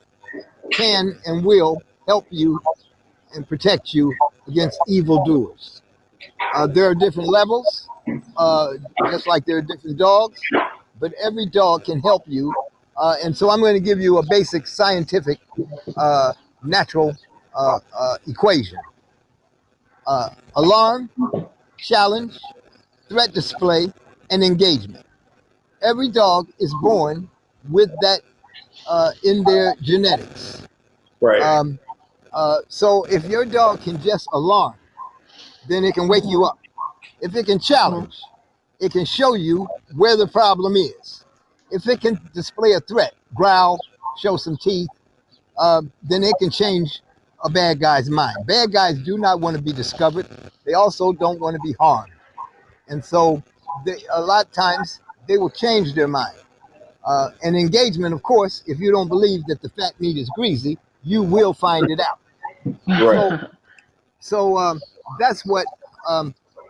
can and will help you and protect you against evildoers. There are different levels, just like there are different dogs, but every dog can help you. And so I'm going to give you a basic scientific, natural equation. Alarm, challenge, threat display, and engagement. Every dog is born with that in their genetics. Right. So if your dog can just alarm, then it can wake you up. If it can challenge, it can show you where the problem is. If it can display a threat, growl, show some teeth, then it can change a bad guy's mind. Bad guys do not want to be discovered. They also don't want to be harmed. And so a lot of times they will change their mind. And engagement, of course, if you don't believe that the fat meat is greasy, you will find it out. Right. So that's what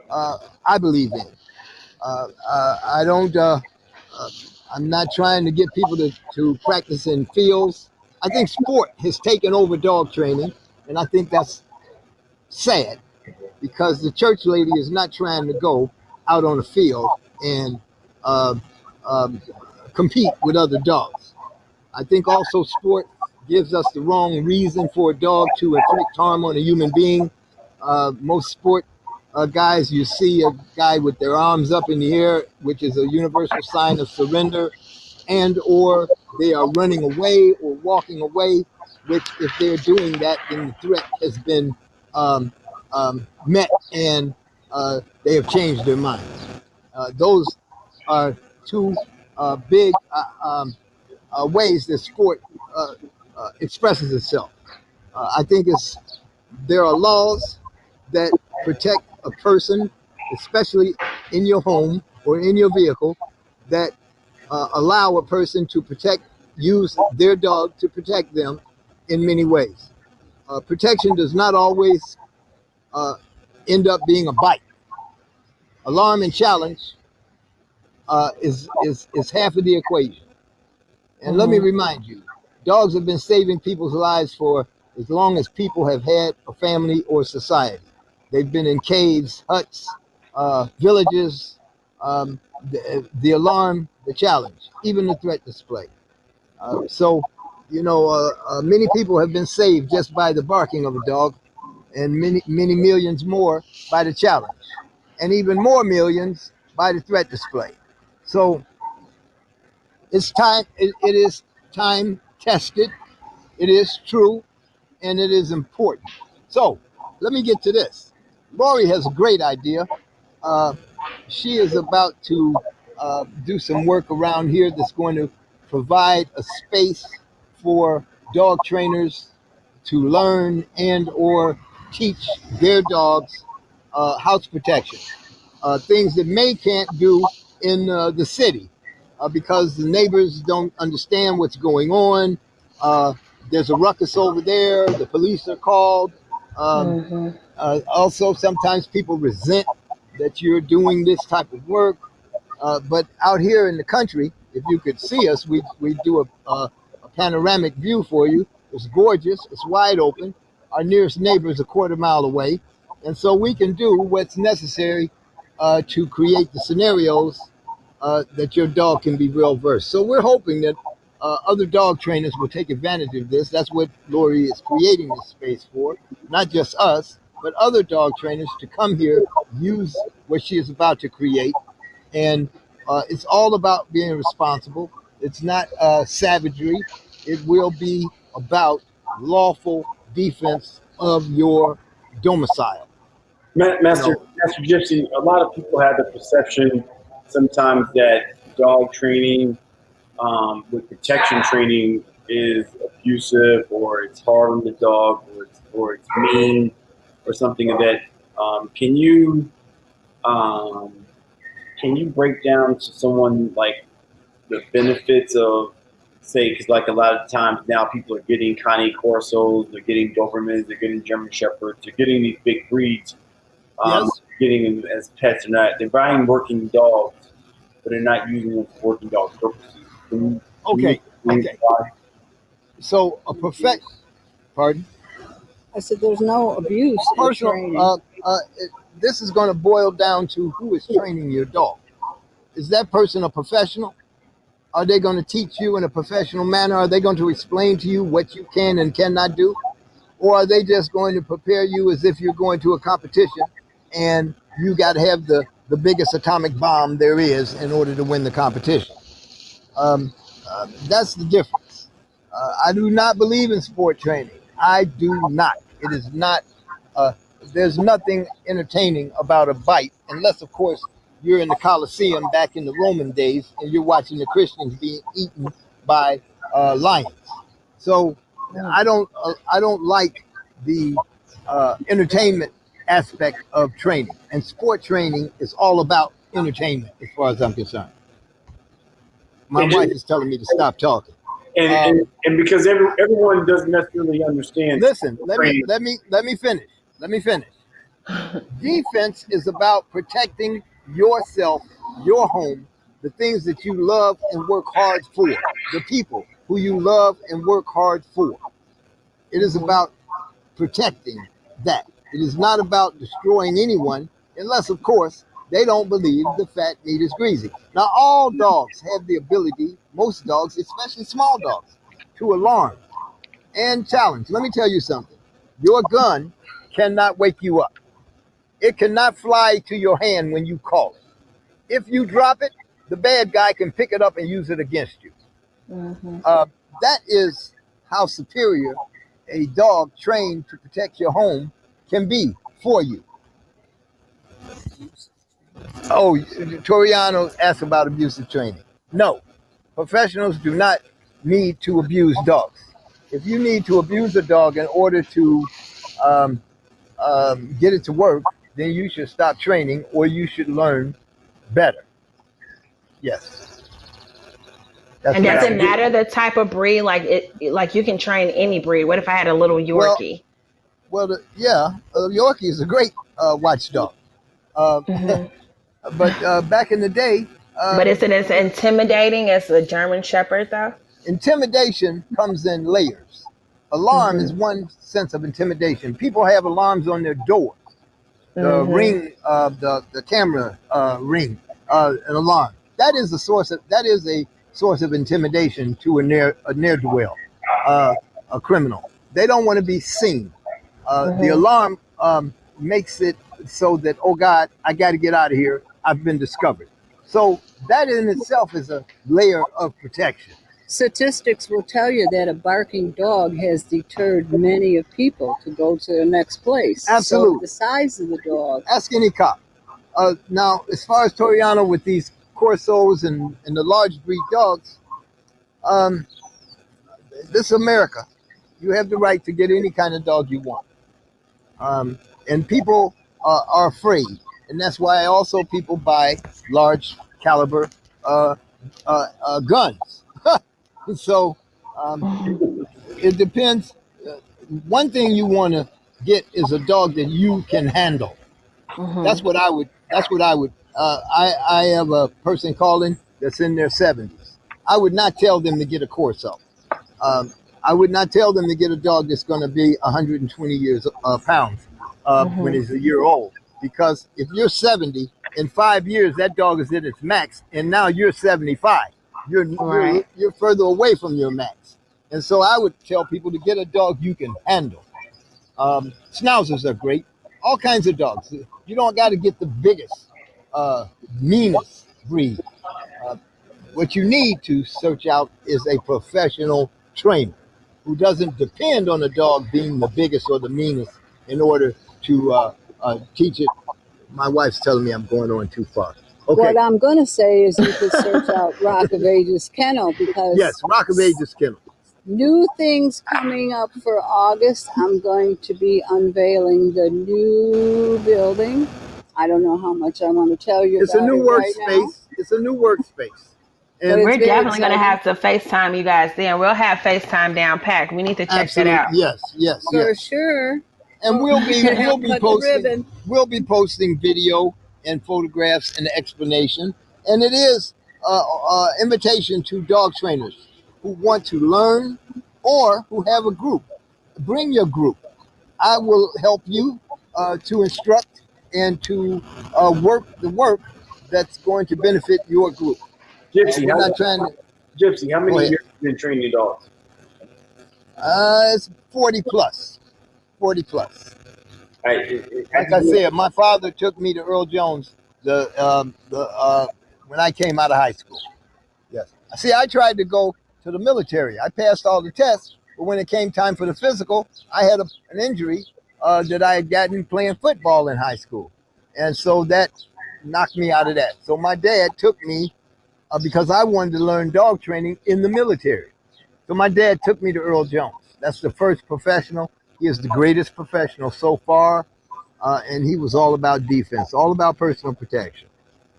I believe in. I don't. I'm not trying to get people to practice in fields. I think sport has taken over dog training, and I think that's sad because the church lady is not trying to go out on the field and uh, um, compete with other dogs. I think also sport gives us the wrong reason for a dog to inflict harm on a human being. Most sport guys, you see a guy with their arms up in the air, which is a universal sign of surrender, and or they are running away or walking away, which if they're doing that, then the threat has been met and they have changed their minds. Those are two big ways that sport expresses itself. I think there are laws that protect a person, especially in your home or in your vehicle, that allow a person to use their dog to protect them in many ways. Protection does not always uh, end up being a bite. Alarm and challenge is half of the equation. And let me remind you, dogs have been saving people's lives for as long as people have had a family or society. They've been in caves, huts, villages, the alarm, the challenge, even the threat display. So, many people have been saved just by the barking of a dog, and many millions more by the challenge, and even more millions by the threat display. So it's time. It is time tested. It is true, and it is important. So let me get to this. Lori has a great idea. Uh, she is about to do some work around here that's going to provide a space for dog trainers to learn and or teach their dogs house protection, things that May can't do in the city because the neighbors don't understand what's going on. Uh, there's a ruckus over there. The police are called. Um, Also, sometimes people resent that you're doing this type of work. But out here in the country, if you could see us, we do a panoramic view for you. It's gorgeous. It's wide open. Our nearest neighbor is a quarter mile away. And so we can do what's necessary to create the scenarios that your dog can be well versed. So we're hoping that other dog trainers will take advantage of this. That's what Lori is creating this space for, not just us. but other dog trainers to come here, use what she is about to create. And it's all about being responsible. It's not savagery. It will be about lawful defense of your domicile. You Master know, Master Gypsy, a lot of people have the perception sometimes that dog training with protection training is abusive or it's hard on the dog or it's mean or something of that. Can um, can you break down to someone like the benefits of say because like a lot of times now people are getting Canis Corsos, they're getting Dobermans, they're getting German Shepherds, they're getting these big breeds, yes. getting them as pets or not. They're buying working dogs, but they're not using them for working dog purposes. Can you Okay. explain Okay. why? So a perfect, pardon, I said there's no abuse in personal. training. This is going to boil down to who is training your dog. Is that person a professional? Are they going to teach you in a professional manner? Are they going to explain to you what you can and cannot do? Or are they just going to prepare you as if you're going to a competition and you got to have the biggest atomic bomb there is in order to win the competition? That's the difference. I do not believe in sport training. I do not. It is not. Uh, there's nothing entertaining about a bite, unless, of course, you're in the Colosseum back in the Roman days and you're watching the Christians being eaten by lions. So I don't like the entertainment aspect of training, and sport training is all about entertainment, as far as I'm concerned. My And, wife is telling me to stop talking. and because everyone doesn't necessarily understand Listen, training. let me finish. Let me finish. Defense is about protecting yourself, your home, the things that you love and work hard for, the people who you love and work hard for. It is about protecting that. It is not about destroying anyone, unless, of course, they don't believe the fat meat is greasy. Now, all dogs have the ability, most dogs, especially small dogs, to alarm and challenge. Let me tell you something. Your gun cannot wake you up. It cannot fly to your hand when you call it. If you drop it, the bad guy can pick it up and use it against you. Mm-hmm. That is how superior a dog trained to protect your home can be for you. Oh, Toriano asked about abusive training. No, professionals do not need to abuse dogs. If you need to abuse a dog in order to um, get it to work, then you should stop training or you should learn better. Yes, that's And what does I it would do. matter the type of breed? Like you can train any breed. What if I had a little Well, Yorkie? Yorkie is a great watchdog. Uh, Hmm. but back in the day, But um, is it as intimidating as a German Shepherd, though? intimidation comes in layers. Alarm is Hmm. one sense of intimidation. People have alarms on their doors. The Hmm. ring, the camera ring, an alarm. That is a source of intimidation to a ne'er do well, uh, a criminal. They don't want to be seen. The Hmm. alarm makes it so that, oh God, I got to get out of here. I've been discovered. So that in itself is a layer of protection. Statistics will tell you that a barking dog has deterred many of people to go to the next place. So Absolutely. the size of the dog. Ask any cop. Now, as far as Toriano with these Corsos and the large breed dogs, um, this is America. You have the right to get any kind of dog you want. And people are afraid. And that's why also people buy large caliber uh, guns. So um, it depends. Uh, One thing you want to get is a dog that you can handle. Hmm. That's what I would. I have a person calling that's in their 70s. I would not tell them to get a Corso. Um, I would not tell them to get a dog that's going to be 120 pounds when Hmm. he's a year old. Because if you're 70, in 5 years that dog is at its max, and now you're 75. Right. You're further away from your max. And so I would tell people to get a dog you can handle. Schnauzers are great. all kinds of dogs. You don't got to get the biggest, meanest breed. Uh, what you need to search out is a professional trainer who doesn't depend on the dog being the biggest or the meanest in order to teach it. My wife's telling me I'm going on too far. Okay. What I'm going to say is you could search out Rock of Ages Kennel because Yes, Rock of Ages Kennel. new things coming up for August. I'm going to be unveiling the new building. I don't know how much I want to tell you It's a about new it right now, workspace. It's a new workspace. but And it's We're very definitely going to exciting. have to FaceTime you guys then. We'll have FaceTime down packed. We need to check that absolutely, out. yes. For sure. And You can help cut the ribbon. we'll be posting video and photographs and explanation. And it is invitation to dog trainers who want to learn or who have a group. Bring your group. I will help you to instruct and to work the work that's going to benefit your group. Gypsy, We're not trying to Gypsy, how go many ahead. years have you been training dogs? It's 40 plus. 40 plus. Like Have I you said, my father took me to Earl Jones when I came out of high school. Yes. See, I tried to go to the military. I passed all the tests, but when it came time for the physical, I had an injury that I had gotten playing football in high school, and so that knocked me out of that. So my dad took me because I wanted to learn dog training in the military. So my dad took me to Earl Jones. That's the first professional. He is the greatest professional so far, and he was all about defense, all about personal protection.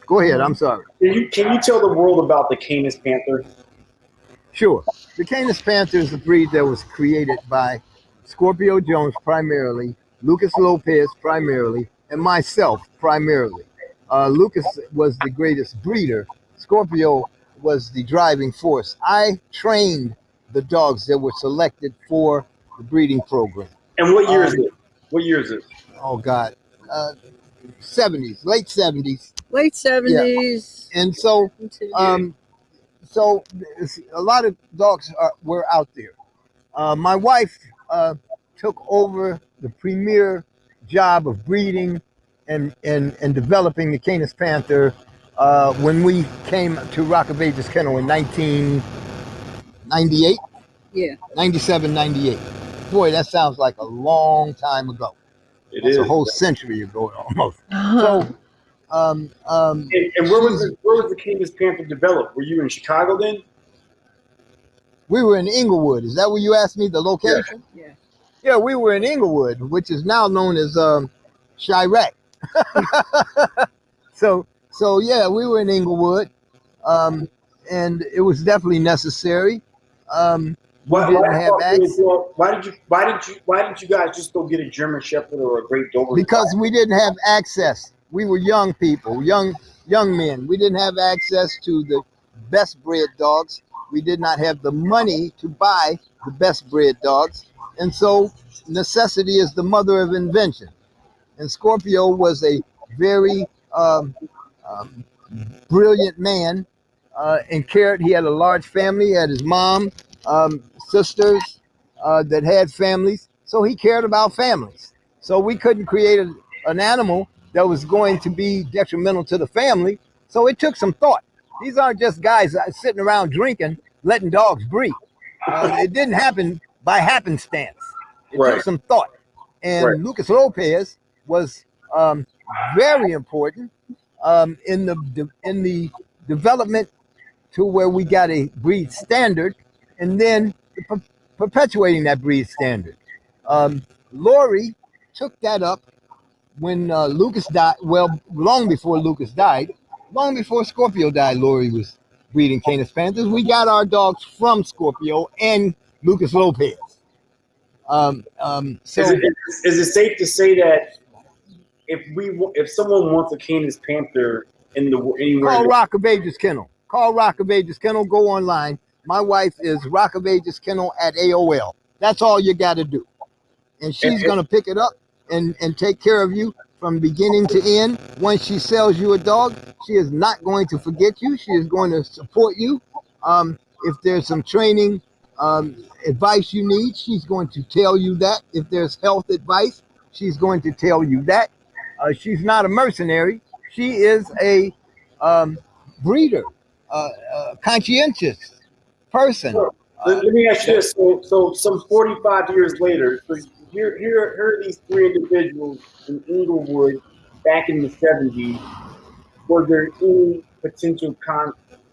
Go ahead. I'm sorry. can you tell the world about the Canis Panther? Sure. The Canis Panther is a breed that was created by Scorpio Jones primarily, Lucas Lopez primarily, and myself primarily. Lucas was the greatest breeder. Scorpio was the driving force. I trained the dogs that were selected for the breeding program. And what year is Um, it? What year is it? oh God, 70s, late 70s. Late Yeah. 70s. And so um, so a lot of dogs were out there. My wife took over the premier job of breeding and developing the Canis Panther when we came to Rock of Ages Kennel in 1998, Yeah. 97, 98. Boy, that sounds like a long time ago. It That's a is. whole century ago almost. So And where was the Canis Panther developed? Were you in Chicago then? we were in Inglewood. Is that where you asked me the location? Yeah. Yeah, we were in Inglewood, which is now known as Chirac. So yeah, we were in Inglewood, and it was definitely necessary. We didn't have access Why didn't you guys just go get a German Shepherd or a Great Doberman? because we didn't have access. We were young people, young men. We didn't have access to the best bred dogs. We did not have the money to buy the best bred dogs, and so necessity is the mother of invention. And Scorpio was a very um, brilliant man. In Carrot, he had a large family. He had his mom, sisters that had families. So he cared about families. So we couldn't create an animal that was going to be detrimental to the family. So it took some thought. These aren't just guys sitting around drinking, letting dogs breed. It didn't happen by happenstance. It Right. took some thought. And Right. Lucas Lopez was very important in the development to where we got a breed standard, and then perpetuating that breed standard. Lori took that up when Lucas died. Well, long before Lucas died, long before Scorpio died, Lori was breeding Canis Panthers. We got our dogs from Scorpio and Lucas Lopez. So Is it safe to say that if someone wants a Canis Panther anywhere call in Rock of Ages Kennel. Call Rock of Ages Kennel. Go online. My wife is Rock of Ages Kennel at AOL. That's all you got to do. And she's going to pick it up and take care of you from beginning to end. Once she sells you a dog, she is not going to forget you. She is going to support you. If there's some training advice you need, she's going to tell you that. If there's health advice, she's going to tell you that. She's not a mercenary. She is a breeder, conscientious person. So, let me ask you this. So some 45 years later, so here are these three individuals in Inglewood back in the 70s. Was there any potential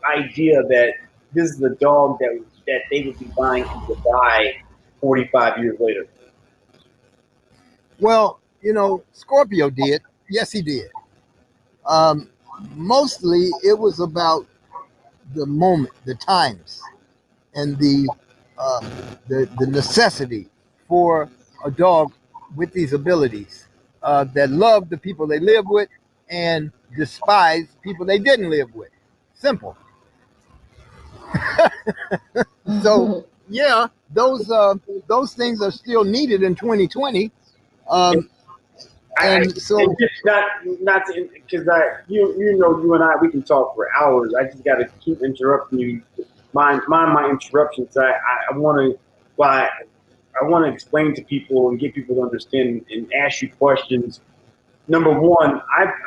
idea that this is a dog that they would be buying in Dubai 45 years later? Well, Scorpio did. Yes, he did. Um, Mostly, it was about the moment, the times, and um, the necessity for a dog with these abilities that love the people they live with and despise people they didn't live with. Simple. So yeah, those things are still needed in 2020. Um, and And so just not because you and I we can talk for hours. I just got to keep interrupting you. Mind my interruptions. I want to why I want to explain to people and get people to understand and ask you questions. Number one,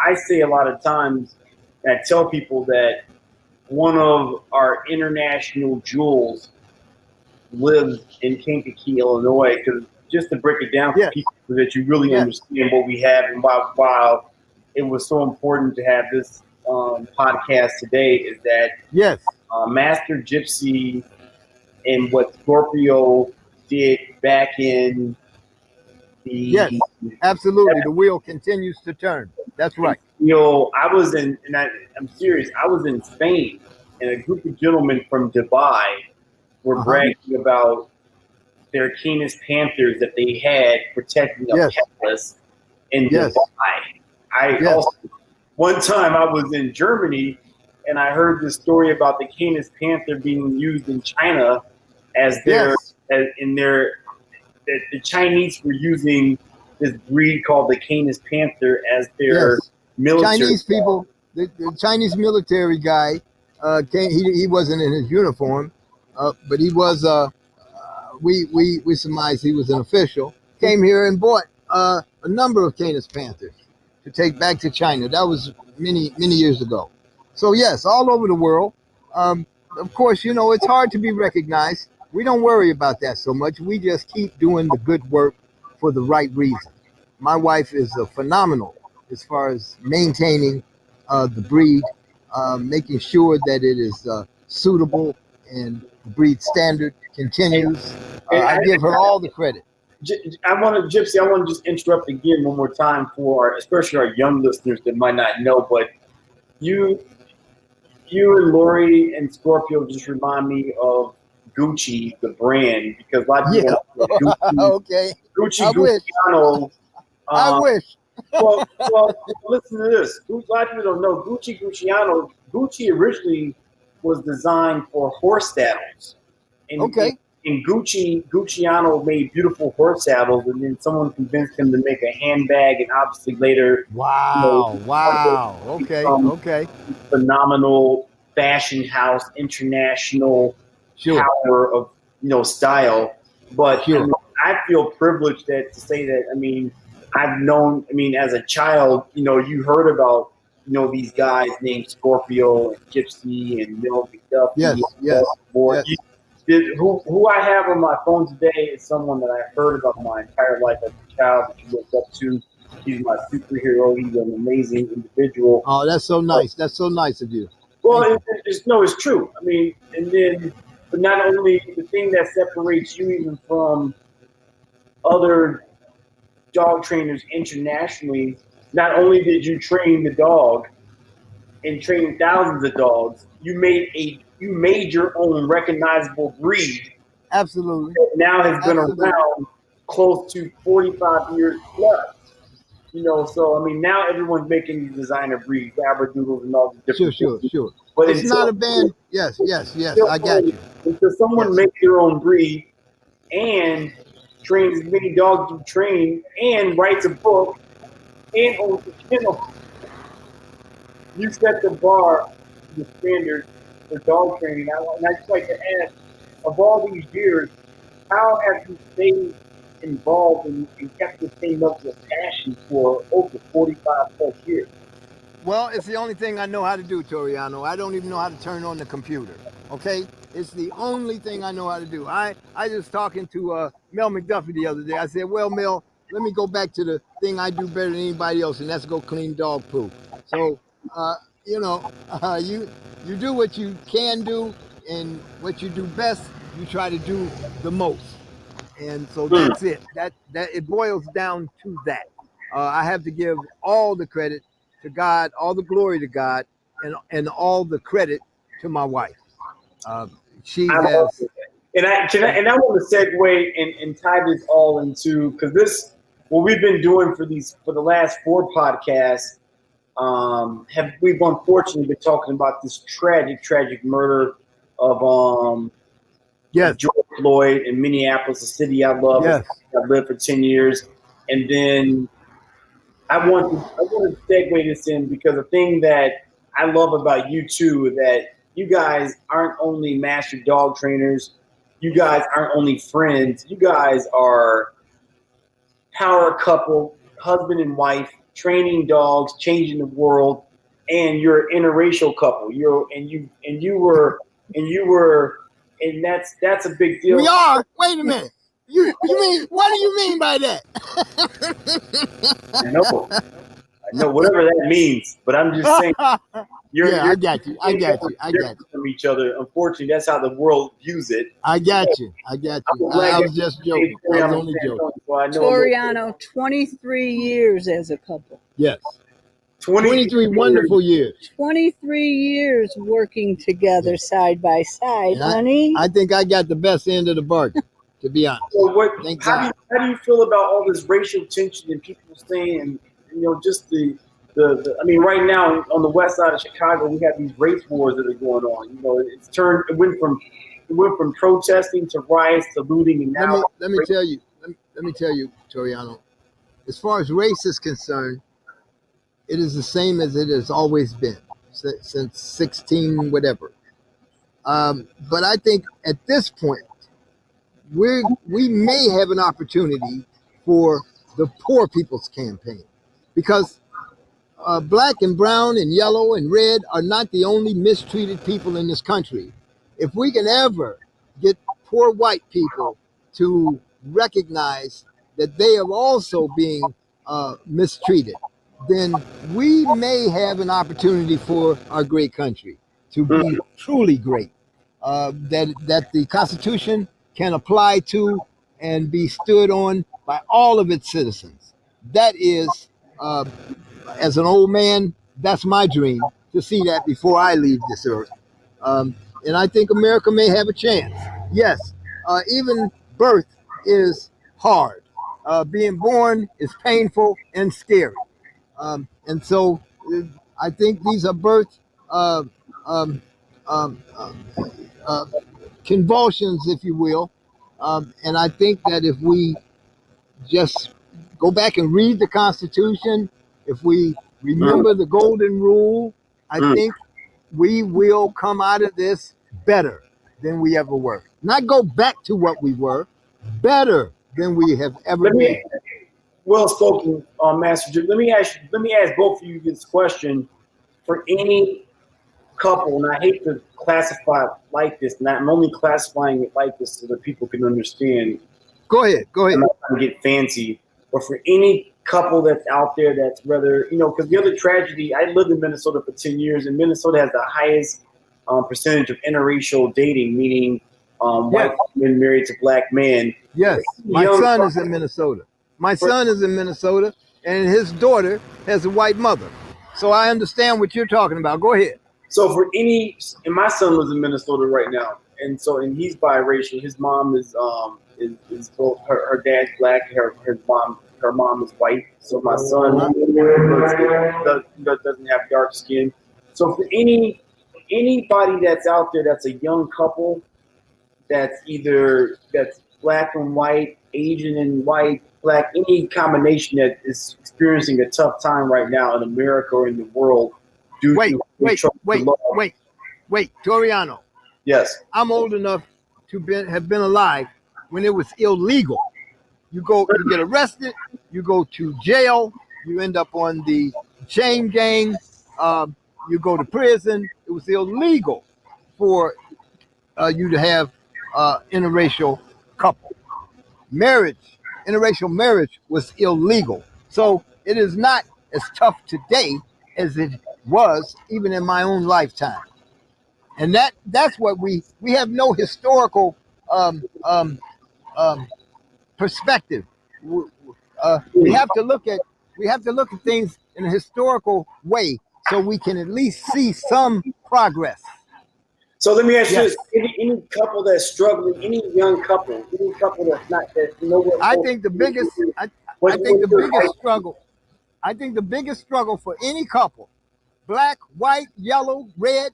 I say a lot of times, and I tell people that one of our international jewels lives in Kankakee, Illinois. Because just to break it down for yes, people so that you really yes, understand what we have and why it was so important to have this podcast today is that yes, Master Gypsy and what Scorpio did back in yes, the absolutely. The wheel continues to turn. That's right. I was I'm serious. I was in Spain, and a group of gentlemen from Dubai were Uh-huh. bragging about their Canis Panthers that they had protecting a Yes, palace in yes, Dubai. I yes, also one time I was in Germany and I heard the story about the Canis Panther being used in China as yes, in their that the Chinese were using this breed called the Canis Panther as their yes. military Chinese dog. people, the Chinese military guy, came. He wasn't in his uniform, but he was. We surmised he was an official. Came here and bought a number of Canis Panthers to take back to China. That was many years ago. So yes, all over the world. Um, of course, it's hard to be recognized. We don't worry about that so much. We just keep doing the good work for the right reason. My wife is phenomenal as far as maintaining the breed, making sure that it is suitable and the breed standard And, continues. and I give her all the credit. I want to, Gypsy, I want to just interrupt again one more time for especially our young listeners that might not know, but you you and Lori and Scorpio just remind me of Gucci, the brand, because a lot of Yeah. people don't know Okay. I Gucci wish. Gucciano. I Um, wish. well, listen to this. A lot of people don't know Gucci Gucciano. Gucci originally was designed for horse saddles, and, and, Okay. and Gucciano made beautiful horse saddles, and then someone convinced him to make a handbag, and obviously later, you know, Wow. Wow. Okay. become Okay. phenomenal fashion house, international Sure. power of style. But I Sure. mean, I feel privileged to say that. I mean, I've known. I mean, as a child, you heard about these guys named Scorpio and Gypsy and McDuffie. Yes. Yes. Board. Yes. Who I have on my phone today is someone that I heard about my entire life as a child that you looked up to. He's my superhero. He's an amazing individual. Oh, that's so nice. That's so nice of you. Well, Thank you. it's true. I mean, and then, but not only the thing that separates you even from other dog trainers internationally, not only did you train the dog and train thousands of dogs, you made your own recognizable breed Absolutely. that now has been Absolutely. around close to 45 years plus. So I mean, now everyone's making these designer breeds, labradoodles, and all these Sure. different Sure. things. Sure. But It's not a band. Yes. Yes. Yes. I got you. until someone Yes. makes their own breed and trains as many dogs you train and writes a book and owns a kennel, you set the bar, the standard for dog training. And I just like to ask, of all these years, how have you stayed involved and kept this thing up with passion for over 45 plus years? Well, it's the only thing I know how to do, Toriano. I don't even know how to turn on the computer. Okay, it's the only thing I know how to do. I was talking to Mel McDuffie the other day. I said, well, Mel, let me go back to the thing I do better than anybody else, and that's go clean dog poop. So, uh, you know, you do what you can do, and what you do best, you try to do the most. And so that's it. That it boils down to that. I have to give all the credit to God, all the glory to God, and all the credit to my wife. Uh, she I love has. it. And I want to segue and tie this all into, because this, what we've been doing for the last 4 podcasts, have we've unfortunately been talking about this tragic murder of Yes, George Floyd in Minneapolis, a city I love. yes. I've lived for 10 years. And then I want to segue this in, because the thing that I love about you two is that you guys aren't only master dog trainers, you guys aren't only friends, you guys are power couple, husband and wife, training dogs, changing the world, and you're an interracial couple. You were, and that's a big deal. We are. Wait a minute. You mean what do you mean by that? I know whatever that means, but I'm just saying Yeah, you're I got you. I got you. I got different you. from each other. Unfortunately, that's how the world views it. I got you. I got you. I was just joking. I was only joking. So I know a little bit. Toriano, 23 years as a couple. Yes. 23 23 wonderful years. 23 years working together side by side, And honey. I think I got the best end of the bargain, to be honest. So Thank how God. do you feel about all this racial tension and people saying, just the I mean, right now on the west side of Chicago, we have these race wars that are going on. It went from protesting to riots to looting, and now Let me tell you. Let me tell you, Toriano. As far as race is concerned, it is the same as it has always been since 16 whatever. But I think at this point, we may have an opportunity for the poor people's campaign, because black and brown and yellow and red are not the only mistreated people in this country. If we can ever get poor white people to recognize that they are also being mistreated, then we may have an opportunity for our great country to be truly great. That the Constitution can apply to and be stood on by all of its citizens. That is, as an old man, that's my dream, to see that before I leave this earth. And I think America may have a chance. Yes, even birth is hard. Being born is painful and scary. And so I think these are birth uh, um, um, uh, convulsions, if you will. And I think that if we just go back and read the Constitution, if we remember the Golden Rule, I think we will come out of this better than we ever were. Not go back to what we were, better than we have ever let been. me well spoken, Master Jim. Let me ask both of you this question. For any couple, and I hate to classify it like this, and I'm only classifying it like this so that people can understand. Go ahead. I'm not going to get fancy, but for any couple that's out there that's rather, because the other tragedy, I lived in Minnesota for 10 years, and Minnesota has the highest percentage of interracial dating, meaning white men married to black men. Yes, my son is in Minnesota. My son is in Minnesota, and his daughter has a white mother. So I understand what you're talking about. Go ahead. So and my son lives in Minnesota right now, and he's biracial. His mom is both her dad's black, her mom is white. So my son doesn't have dark skin. So for anybody that's out there that's a young couple that's black and white, Asian and white, black, any combination that is experiencing a tough time right now in America or in the world due to Wait, Toriano. Yes. I'm old enough to have been alive when it was illegal You get arrested, you go to jail, you end up on the chain gang, you go to prison. It was illegal for you to have interracial couple. Interracial marriage was illegal. So it is not as tough today as it was even in my own lifetime. And that's what we have no historical um, um, um, perspective. We have to look at things in a historical way so we can at least see some progress. So let me ask you Yes. this: any couple that's struggling, any young couple, any couple that's nowhere. I think the biggest struggle for any couple, black, white, yellow, red,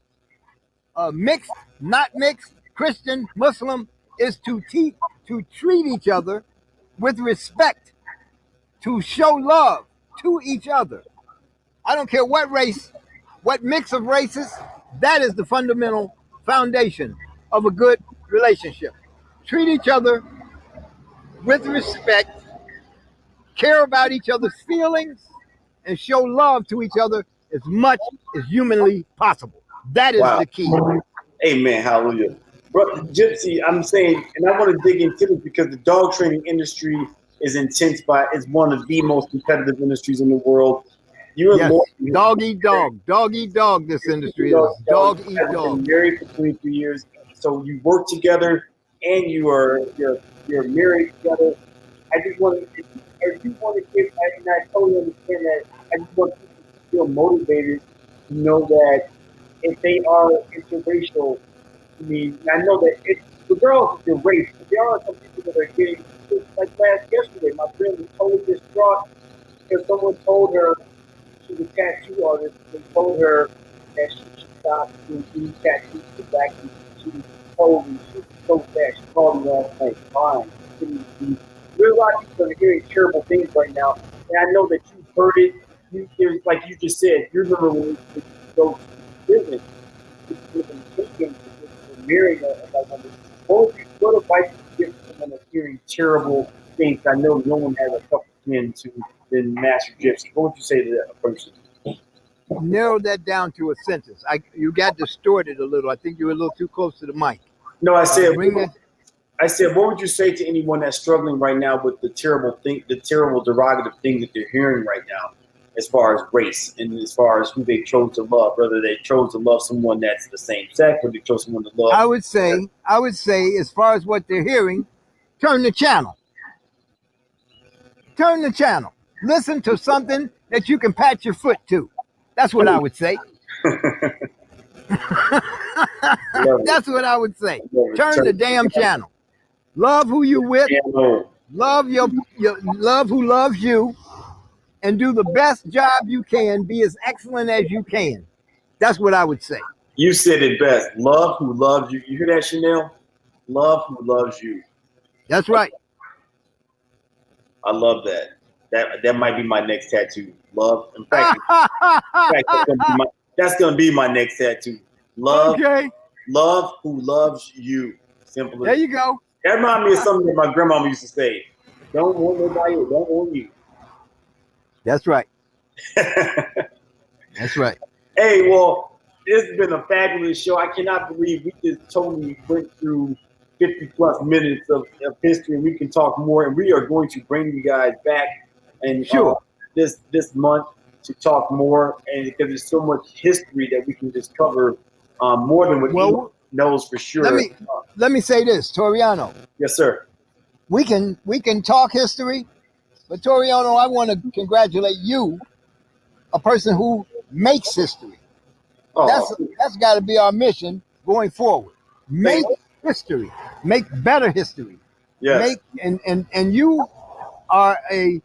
mixed, not mixed, Christian, Muslim, is to treat each other with respect, to show love to each other. I don't care what race, what mix of races, that is the fundamental foundation of a good relationship. Treat each other with respect, care about each other's feelings, and show love to each other as much as humanly possible. That is Wow. the key. Amen. Hallelujah. Bro, Gypsy, I'm saying, and I want to dig into this because the dog training industry is intense it's one of the most competitive industries in the world. You and Yes, Lori, dog eat dog. Dog eat dog, this industry is. Dog eat have dog. been married for 23 years. So you work together and you're married together. I just want to, if you want to give, and I totally understand that. I just want people to feel motivated to know that if they are interracial, I mean, I know that regardless of your race, but there are some people that are getting, like yesterday, my friend was totally distraught because someone told her she's a tattoo artist and told her that she should stop doing tattoos for black people. She was so sad. She called me last night crying. There are a lot of people that are hearing terrible things right now, and I know that you've heard it. Like you just said, you remember when you go to business, marrying a woman. What advice would you give to someone that's hearing terrible things? I know no one has a tougher skin than Master Gypsy. What would you say to that person? Narrow that down to a sentence. You got distorted a little. I think you were a little too close to the mic. No, I said, Bring what would you say to anyone that's struggling right now with the terrible derogative thing that they're hearing right now, as far as race and as far as who they chose to love, whether they chose to love someone that's the same sex or they chose someone to love? I would say, as far as what they're hearing, turn the channel. Turn the channel. Listen to something that you can pat your foot to. That's what I would say. That's what I would say. Turn the damn channel. Love who you with. Love love who loves you, and do the best job you can. Be as excellent as you can. That's what I would say. You said it best. Love who loves you. You hear that, Chanel? Love who loves you. That's right. I love that. That might be my next tattoo. Love. In fact, that's gonna be my next tattoo. Love. Okay. Love who loves you. Simply. There you go. That reminds me of something that my grandma used to say. Don't want nobody who don't want you. That's right. That's right. Hey, well, this has been a fabulous show. I cannot believe we just totally went through 50 plus minutes of history. We can talk more, and we are going to bring you guys back and sure this month to talk more, and because there's so much history that we can just cover more than what he knows for sure. Let me say this, Toriano. Yes, sir. We can talk history, but Toriano, I want to congratulate you, a person who makes history. Oh. That's got to be our mission going forward. Make history, make better history. Yes. And you are a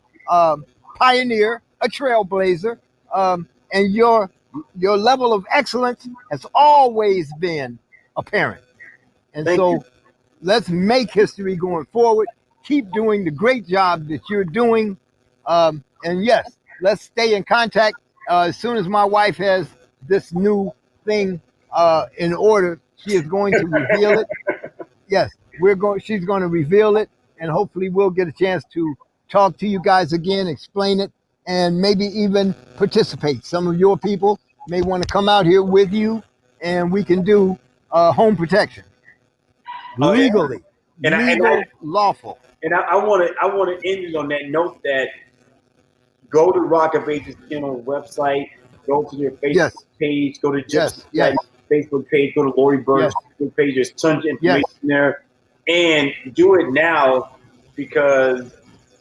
pioneer, a trailblazer, and your level of excellence has always been apparent. And Thank you. Let's make history going forward. Keep doing the great job that you're doing. And yes, let's stay in contact. As soon as my wife has this new thing in order, she is going to reveal it. Yes, she's going to reveal it. and hopefully we'll get a chance to talk to you guys again, explain it, and maybe even participate. Some of your people may want to come out here with you, and we can do home protection Oh, yeah. legally, legal, lawful. And I want to end it on that note that go to Rock of Ages channel website, go to their Facebook Yes. page, go to Gypsy Yes. Facebook page, go to Lori Berg's Facebook page. There's tons of information there, and do it now because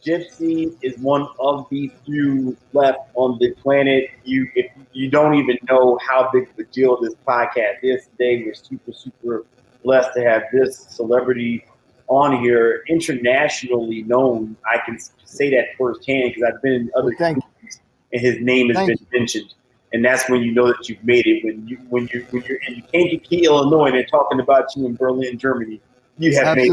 Gypsy is one of the few left on the planet. If you don't even know how big of a deal this podcast is today. We're super blessed to have this celebrity on here, internationally known. I can say that firsthand because I've been in other countries and his name has been mentioned, and that's when you know that you've made it. When you're in Kankakee, Illinois, and they're talking about you in Berlin, Germany, you have made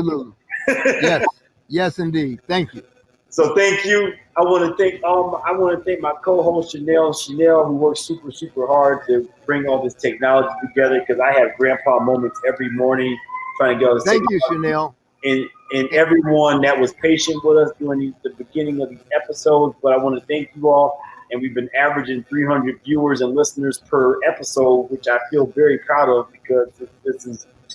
it. Yes, indeed. Thank you. So thank you. I want to thank my co-host Chanel, who works super hard to bring all this technology together because I have grandpa moments every morning trying to get all this. Thank you, Chanel. And everyone that was patient with us during the beginning of these episodes. But I want to thank you all. And we've been averaging 300 viewers and listeners per episode, which I feel very proud of because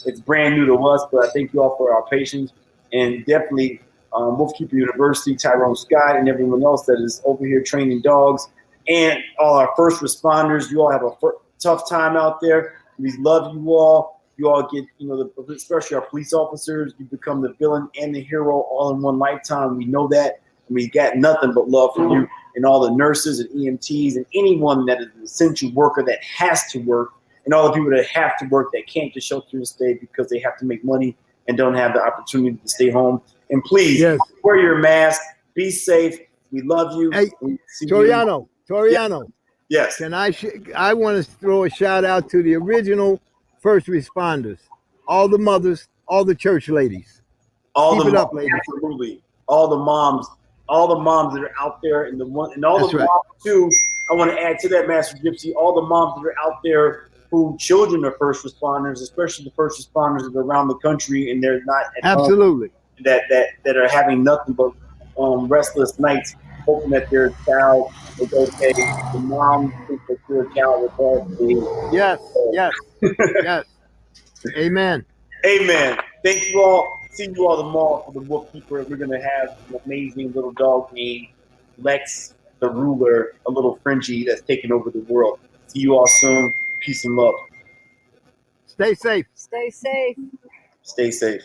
it's brand new to us. But I thank you all for our patience. And definitely Wolfkeeper University, Tyrone Scott, and everyone else that is over here training dogs. And all our first responders, you all have a tough time out there. We love you all. You all get, especially our police officers, you become the villain and the hero all in one lifetime. We know that. And we got nothing but love for you and all the nurses and EMTs and anyone that is an essential worker that has to work and all the people that have to work that can't just shelter in state because they have to make money and don't have the opportunity to stay home. And please wear your mask. Be safe. We love you. Hey, Toriano. Yes. Can I want to throw a shout out to the original first responders, all the mothers, all the church ladies. Keep it up, ladies. Absolutely. All the moms that are out there, and all the moms too. I want to add to that, Master Gypsy. All the moms that are out there who children are first responders, especially the first responders that are around the country, and they're not at home, that are having nothing but restless nights, hoping that their child is okay. The mom thinks that their child is okay. Yes. Amen. Thank you all. See you all tomorrow for the Wolfkeeper. We're going to have an amazing little dog named Lex the Ruler, a little Frenchie that's taking over the world. See you all soon. Peace and love. Stay safe. Stay safe. Stay safe.